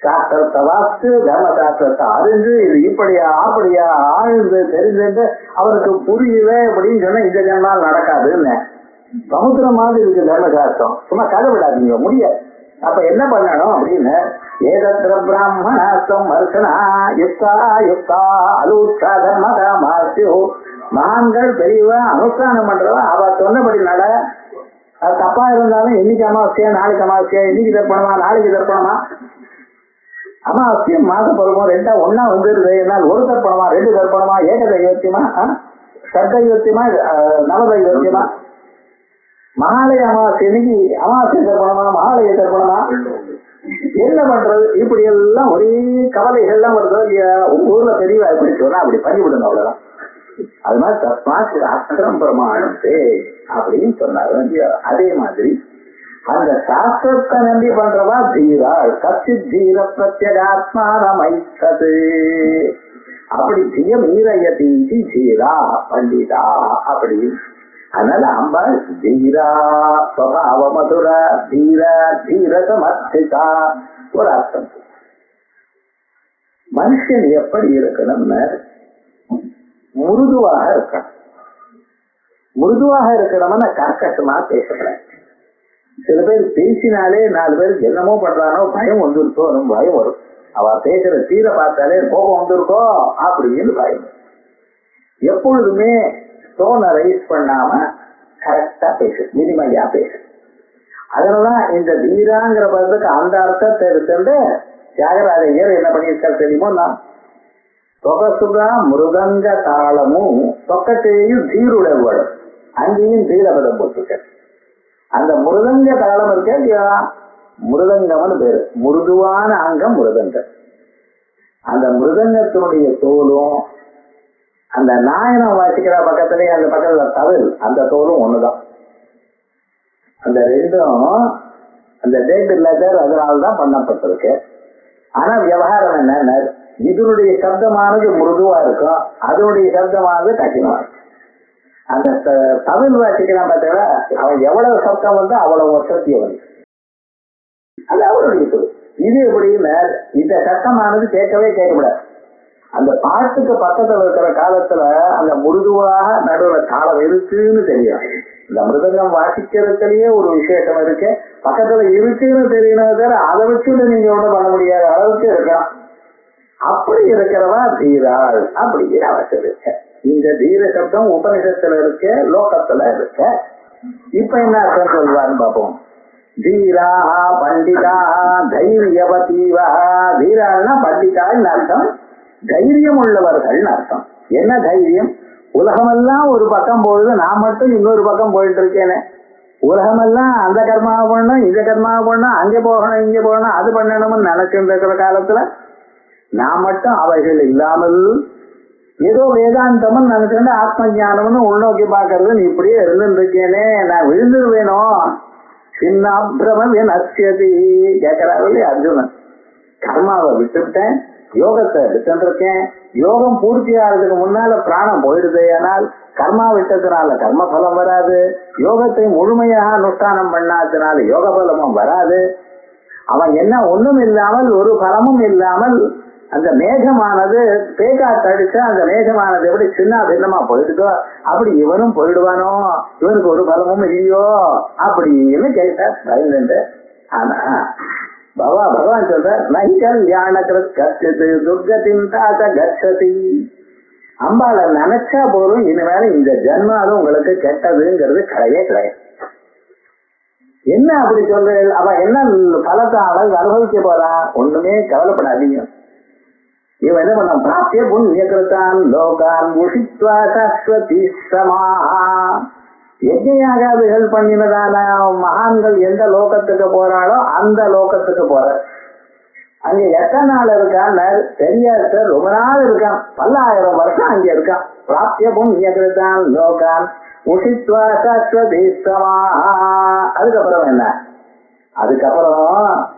Speaker 2: சாஸ்திரத்தை வாசித்து தர்ம சாஸ்திரத்தை அறிஞ்சு இது இப்படியா அப்படியா ஆழ்ந்து தெரிஞ்சுட்டு அவனுக்கு புரியல அப்படின்னு சொன்னா இந்த ஜன்மால் நடக்காதுன்னு. சமுத்திரம் மாதிரி இருக்கு தர்மசாஸ்திரம், சும்மா கதை விடாதீங்க, முடியாது. அப்ப என்ன பண்ணணும் அப்படின்னு, ஏதத்திர பிராமணாஸ்தம் மருசனா யுக்தா யுக்தா அலூஷா தர்மதா மாசியோ. மகான்கள் பெரியவா அனுஷ்டானம் பண்றவா அவ சொன்னபடி நட. அது தப்பா இருந்தாலும் இன்னைக்கு அமாவாசையா நாளைக்கு அமாவாசையா, இன்னைக்கு தர்ப்பணமா நாளைக்கு தர்ப்பணமா, அமாவாசையும் மாத பருவம் ரெண்டா ஒன்னா வந்துருது. என்னால் ஒரு தர்ப்பணமா 2 தர்ப்பணமா, ஏக தைவத்தியமா சத்தைவத்தியமா நவதைவத்தியமா, மகாலய அமாவாசை இன்னைக்கு அமாவாசை தர்ப்பணமா மகாலய தர்ப்பணமா, என்ன பண்றது? இப்படி எல்லாம் ஒரே கவலைகள்லாம் வருதோ இல்லையா? உங்க ஊர்ல பெரியவா எப்படி சொன்னா அப்படி பண்ணிவிடுங்க, அவ்வளவுதான். அது மாதிரி தஸ்மாத் சாஸ்திரம் பிரமாணத்தே அப்படின்னு சொன்னாரு இல்லையா? அதே மாதிரி அந்த சாஸ்திரத்தை நம்பி பண்றவா தீராள். கச்சி தீர பிரத்யேகாத்மானமைத்தது. அப்படி தீய மீரையதி தீரா பண்டிதா அப்படி. அதனால அம்பாள் தீரா ஸ்வபாவ மதுர தீர தீர சமர்த்திதா ஒரு அர்த்தம். மனுஷன் எப்படி இருக்கணும்னு முருதுவாக இருக்கணும். முருதுவாக இருக்கணும்னா கர்க்கசமா பேசக்கூடாது. சில பேர் பேசினாலே 4 பேர் என்னமோ பண்றானோ பயம் வந்துருக்கோ, நம்ம பயம் வரும். அவ பேசுற தீர பார்த்தாலே கோபம் வந்திருக்கோ அப்படின்னு பயம். எப்பொழுதுமே ஸ்டோனை ரைஸ் பண்ணாம கரெக்டா பேசு, மினிமையா பேசு. அதனாலதான் இந்த தீராங்கிற பதத்துக்கு அந்த அர்த்தத்தை எடுத்துட்டு தியாகராஜர் என்ன பண்ணியிருக்காரு தெரியுமோ, நான் தொகசுகா மிருதங்க தாளமும் தொக்கத்தையும் தீருடவடும் அங்கேயும் தீரபதம் போட்டிருக்க. அந்த மிருதங்க தாளம் இருக்க இல்லையா, மிருதங்கம்னு பேரு, முருதுவான அங்கம் மிருதங்கம். அந்த மிருதங்கத்தினுடைய தோலும் அந்த நாயனம் வாசிக்கிற பக்கத்திலேயே அந்த பக்கத்துல தவில் அந்த தோலும் ஒண்ணுதான். அந்த ரெண்டும் அந்த டேட் லெட்டர் அதனால்தான் பண்ணப்பட்டிருக்கு. ஆனா விவகாரம் என்ன, இதனுடைய சப்தமானது மிருதுவா இருக்கும், அதனுடைய சப்தமானது கடினமா இருக்கும். அந்த தமிழ் வாசிக்கிறான் பார்த்தா அவன் எவ்வளவு சப்தம் வந்தா அவ்வளவு வசதிய வந்து அது அவருடைய சொல். இது எப்படின்னு இந்த சத்தமானது கேட்கவே கேட்கக்கூடாது. அந்த பாட்டுக்கு பக்கத்துல இருக்கிற காலத்துல அந்த முருதுவாக நடுவில் தாளம் இருக்குன்னு தெரியும். இந்த மிருதங்கம் வாசிக்கிறதுலயே ஒரு விசேஷம் இருக்கு, பக்கத்துல இருக்குன்னு தெரியணும். அதை வச்சுட்டு நீங்க ஒண்ணும் பண்ண முடியாத அளவுக்கு இருக்கலாம். அப்படி இருக்கிறவா தீராள் அப்படிங்கிற அவசியம் இருக்கு. இந்த தீர சப்தம் உபனிஷத்துல இருக்க, லோகத்துல இருக்க. இப்ப என்ன அர்த்தம் சொல்வாருன்னு பார்ப்போம். தீரா பண்டிதா தைரியவதீவா. தீராள்னா பண்டிதாள்னு அர்த்தம், தைரியம் உள்ளவர்கள் அர்த்தம். என்ன தைரியம்? உலகமெல்லாம் ஒரு பக்கம் போகுது, நான் மட்டும் இன்னொரு பக்கம் போயிட்டு இருக்கேனே, உலகமெல்லாம் அந்த கர்மாவை பண்ணணும், இந்த கர்மாவை பண்ணணும், அங்க போகணும் இங்க போகணும், அது பண்ணணும்னு நினைச்சுட்டு இருக்கிற காலத்துல நான் மட்டும் அவைகள் இல்லாமல் ஏதோ வேதாந்தம்னு நினைச்சுட்டு ஆத்ம ஞானம்னு உள்நோக்கி பாக்குறது நீ இப்படியே இருந்துட்டு இருக்கேனே, நான் விழுந்துருவேனோ. சின்னாபிரமம் என் அத்தியதி கேட்கிறாரு அர்ஜுனன். கர்மாவை விட்டுவிட்டேன், யோகத்தை விட்டுருக்கேன். யோகம் பூர்த்தி ஆகிறதுக்கு முன்னால பிராணம் போயிடுது. ஆனால் கர்மா விட்டதுனால கர்ம பலம் வராது. யோகத்தை முழுமையாக அனுஷ்டானம் பண்ணாததுனால யோக பலமும் வராது. அவன் என்ன ஒண்ணும் இல்லாமல் ஒரு பலமும் இல்லாமல் அந்த மேகமானது பேக்காத்தடிச்சா அந்த மேகமானது எப்படி சின்ன பின்னமா போயிடுதோ அப்படி இவனும் போயிடுவானோ, இவனுக்கு ஒரு பலமும் இல்லையோ அப்படின்னு கேட்டார் பயந்து. ஆனா பகவான் சொல்ற நகி கல்யாணகிருத் கச்சது துர்கதின் தாத்த கச்சதி. அம்பாளை நினைச்சா போதும் இனிமேல இந்த ஜன்மாலும் உங்களுக்கு கெட்டதுங்கிறது கிடையவே கிடையாது. என்ன அப்படி சொல்ற? அவ என்ன பலத்தை அவள் அனுபவிக்க போறா? ஒண்ணுமே கவலைப்படாதீங்க. இவன் என்ன பண்ண பிராப்திய புண்ணியகிருத்தான் லோகான் உஷித்வா சாஸ்வதி சமாஹா. யஜ்ஞயாகாதிகள் பண்ணினதான மகான்கள் எந்த லோகத்துக்கு போறாளோ அந்த லோகத்துக்கு போற. அங்க எத்தனை நாள் இருக்கான்னு தெரியாது சார். ரொம்ப நாள் இருக்கான், 10,000 வருஷம் அங்க இருக்கான். பிராப்திய புண்ணியகிருத்தான் லோகான் உஷித்வா சாஸ்வதி சமாஹா. அதுக்கப்புறம் என்ன? அதுக்கப்புறம்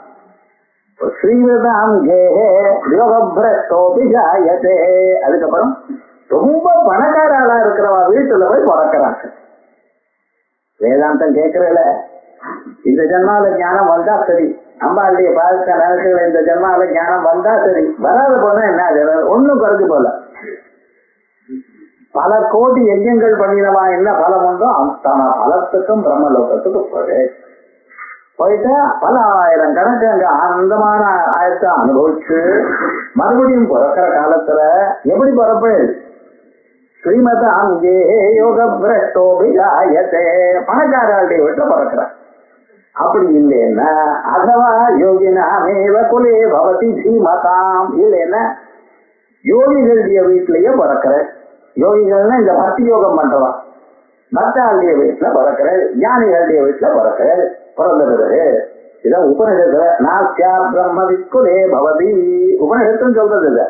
Speaker 2: ஸ்ரீவிதாம் கேஹே யோகப்ரஷ்டோபி ஜாயதே. அதுக்கப்புறம் ரொம்ப பணக்காராளா இருக்கிறவா வீட்டுல போய் பிறக்கிறாங்க. வேதாந்தம் கேட்கறல, இந்த ஜன்மால ஞானம் வந்தா சரி, அம்பாளுடைய பாதத்தை நினைக்கிற இந்த ஜன்மால ஞானம் வந்தா சரி, வராத போனா என்ன ஒண்ணும் குறைஞ்சு போல. பல கோடி யஜ்ஞங்கள் பண்ணினவா என்ன பலம் உண்டோ அந்த பலத்துக்கும் பிரம்மலோகத்துக்கும் போயிட்டா பல 1000 கணக்கு அங்க ஆனந்தமான ஆயத்தை அனுபவிச்சு மறுபடியும் பிறக்கிற காலத்துல எப்படி பிறப்பு? ஸ்ரீமத அங்கே யோக பிரஷ்டோபிஜாயதே. பணக்காரர்களுடைய வீட்டுல பிறக்கிற. அப்படி இல்லைன்னா அதவா யோகினாமேவ குலே பவதி தீமதாம். இல்லைன்னா யோகிகளுடைய வீட்டிலேயே பிறக்கிற. யோகிகள்னா இந்த பக்தி யோகம் பண்றவா. பக்தாளுடைய வீட்டுல பிறக்கிற, ஞானிகளுடைய வீட்டுல பிறக்கிற பிறந்தது. இதான் உபனிஷத்துல நாஸ்யா பிரம்ம விக்குலே பவதி. உபனிஷத்துன்னு சொல்றது இல்ல,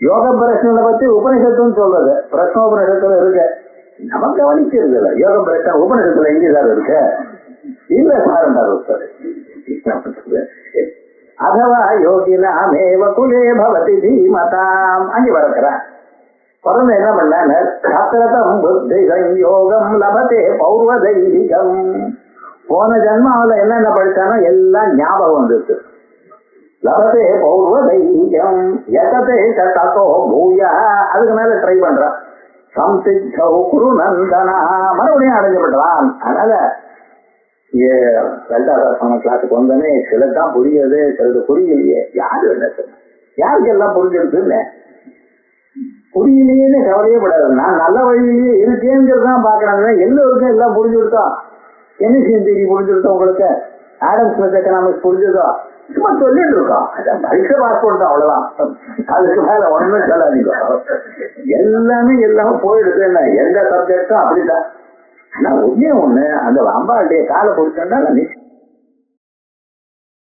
Speaker 2: யோக பிரச்சனை பத்தி உபனிஷத்துன்னு சொல்றது. பிரஷ்னோபனிஷத்துல இருக்கு, நமக்கு கவனிக்கிறது இல்ல. யோக பிரச்சனை உபனிஷத்துல எங்கேதான் இருக்கு? இல்ல சாரண்டார். அதவா யோகினாமேவ குலே பவதி தீமதாம். அங்கே வளர்க்கிறான். பிறந்த என்ன பண்ணாங்க? சத்திரதம் புத்தி யோகம் லபதே பௌர்வ தெய்வீகம். போன ஜன்மாவில என்னென்ன படிச்சானோ எல்லாம் ஞாபகம் வந்துருக்கு. லபதே பௌர்வ தெய்வீகம் யததே ததோ பூயா. அதுக்கு மேல ட்ரை பண்றான். சம்சித்தௌ குரு நந்தனா. மறுபடியும் அடைஞ்சப்பட்டான். அதனால லலிதாசாஸ்திரம் கிளாஸுக்கு வந்தோடனே சிலதான் புரியுது, சிலது புரியலையே. யாரு என்ன சொன்ன? யாருக்கு எல்லாம் புரிஞ்சிருக்குன்னு புரியலையேன்னு கவலையே படாது. நான் நல்ல வழியிலேயே இருக்கேங்கிறதான் பாக்குறாங்க. எல்லோருக்கும் எல்லாம் புரிஞ்சு கொடுத்தோம். கெமிஸ்ட்ரி தியரி புரிஞ்சுருக்கோம், உங்களுக்கு ஆடம் ஸ்மித் எக்கனாமிக்ஸ் புரிஞ்சுதோ? சும்மா சொல்லிட்டு இருக்கோம். பரீட்சை பாஸ் பண்ணிட்டோம், அவ்வளவுதான். அதுக்கு மேல ஒண்ணுமே சொல்லாதீங்க. எல்லாமே போயிடுது. என்ன எந்த சப்ஜெக்டும் அப்படித்தான். ஆனா ஒண்ணே ஒண்ணு, அந்த அம்பாளுடைய காலை பிடிச்சோம்னா நிச்சயம்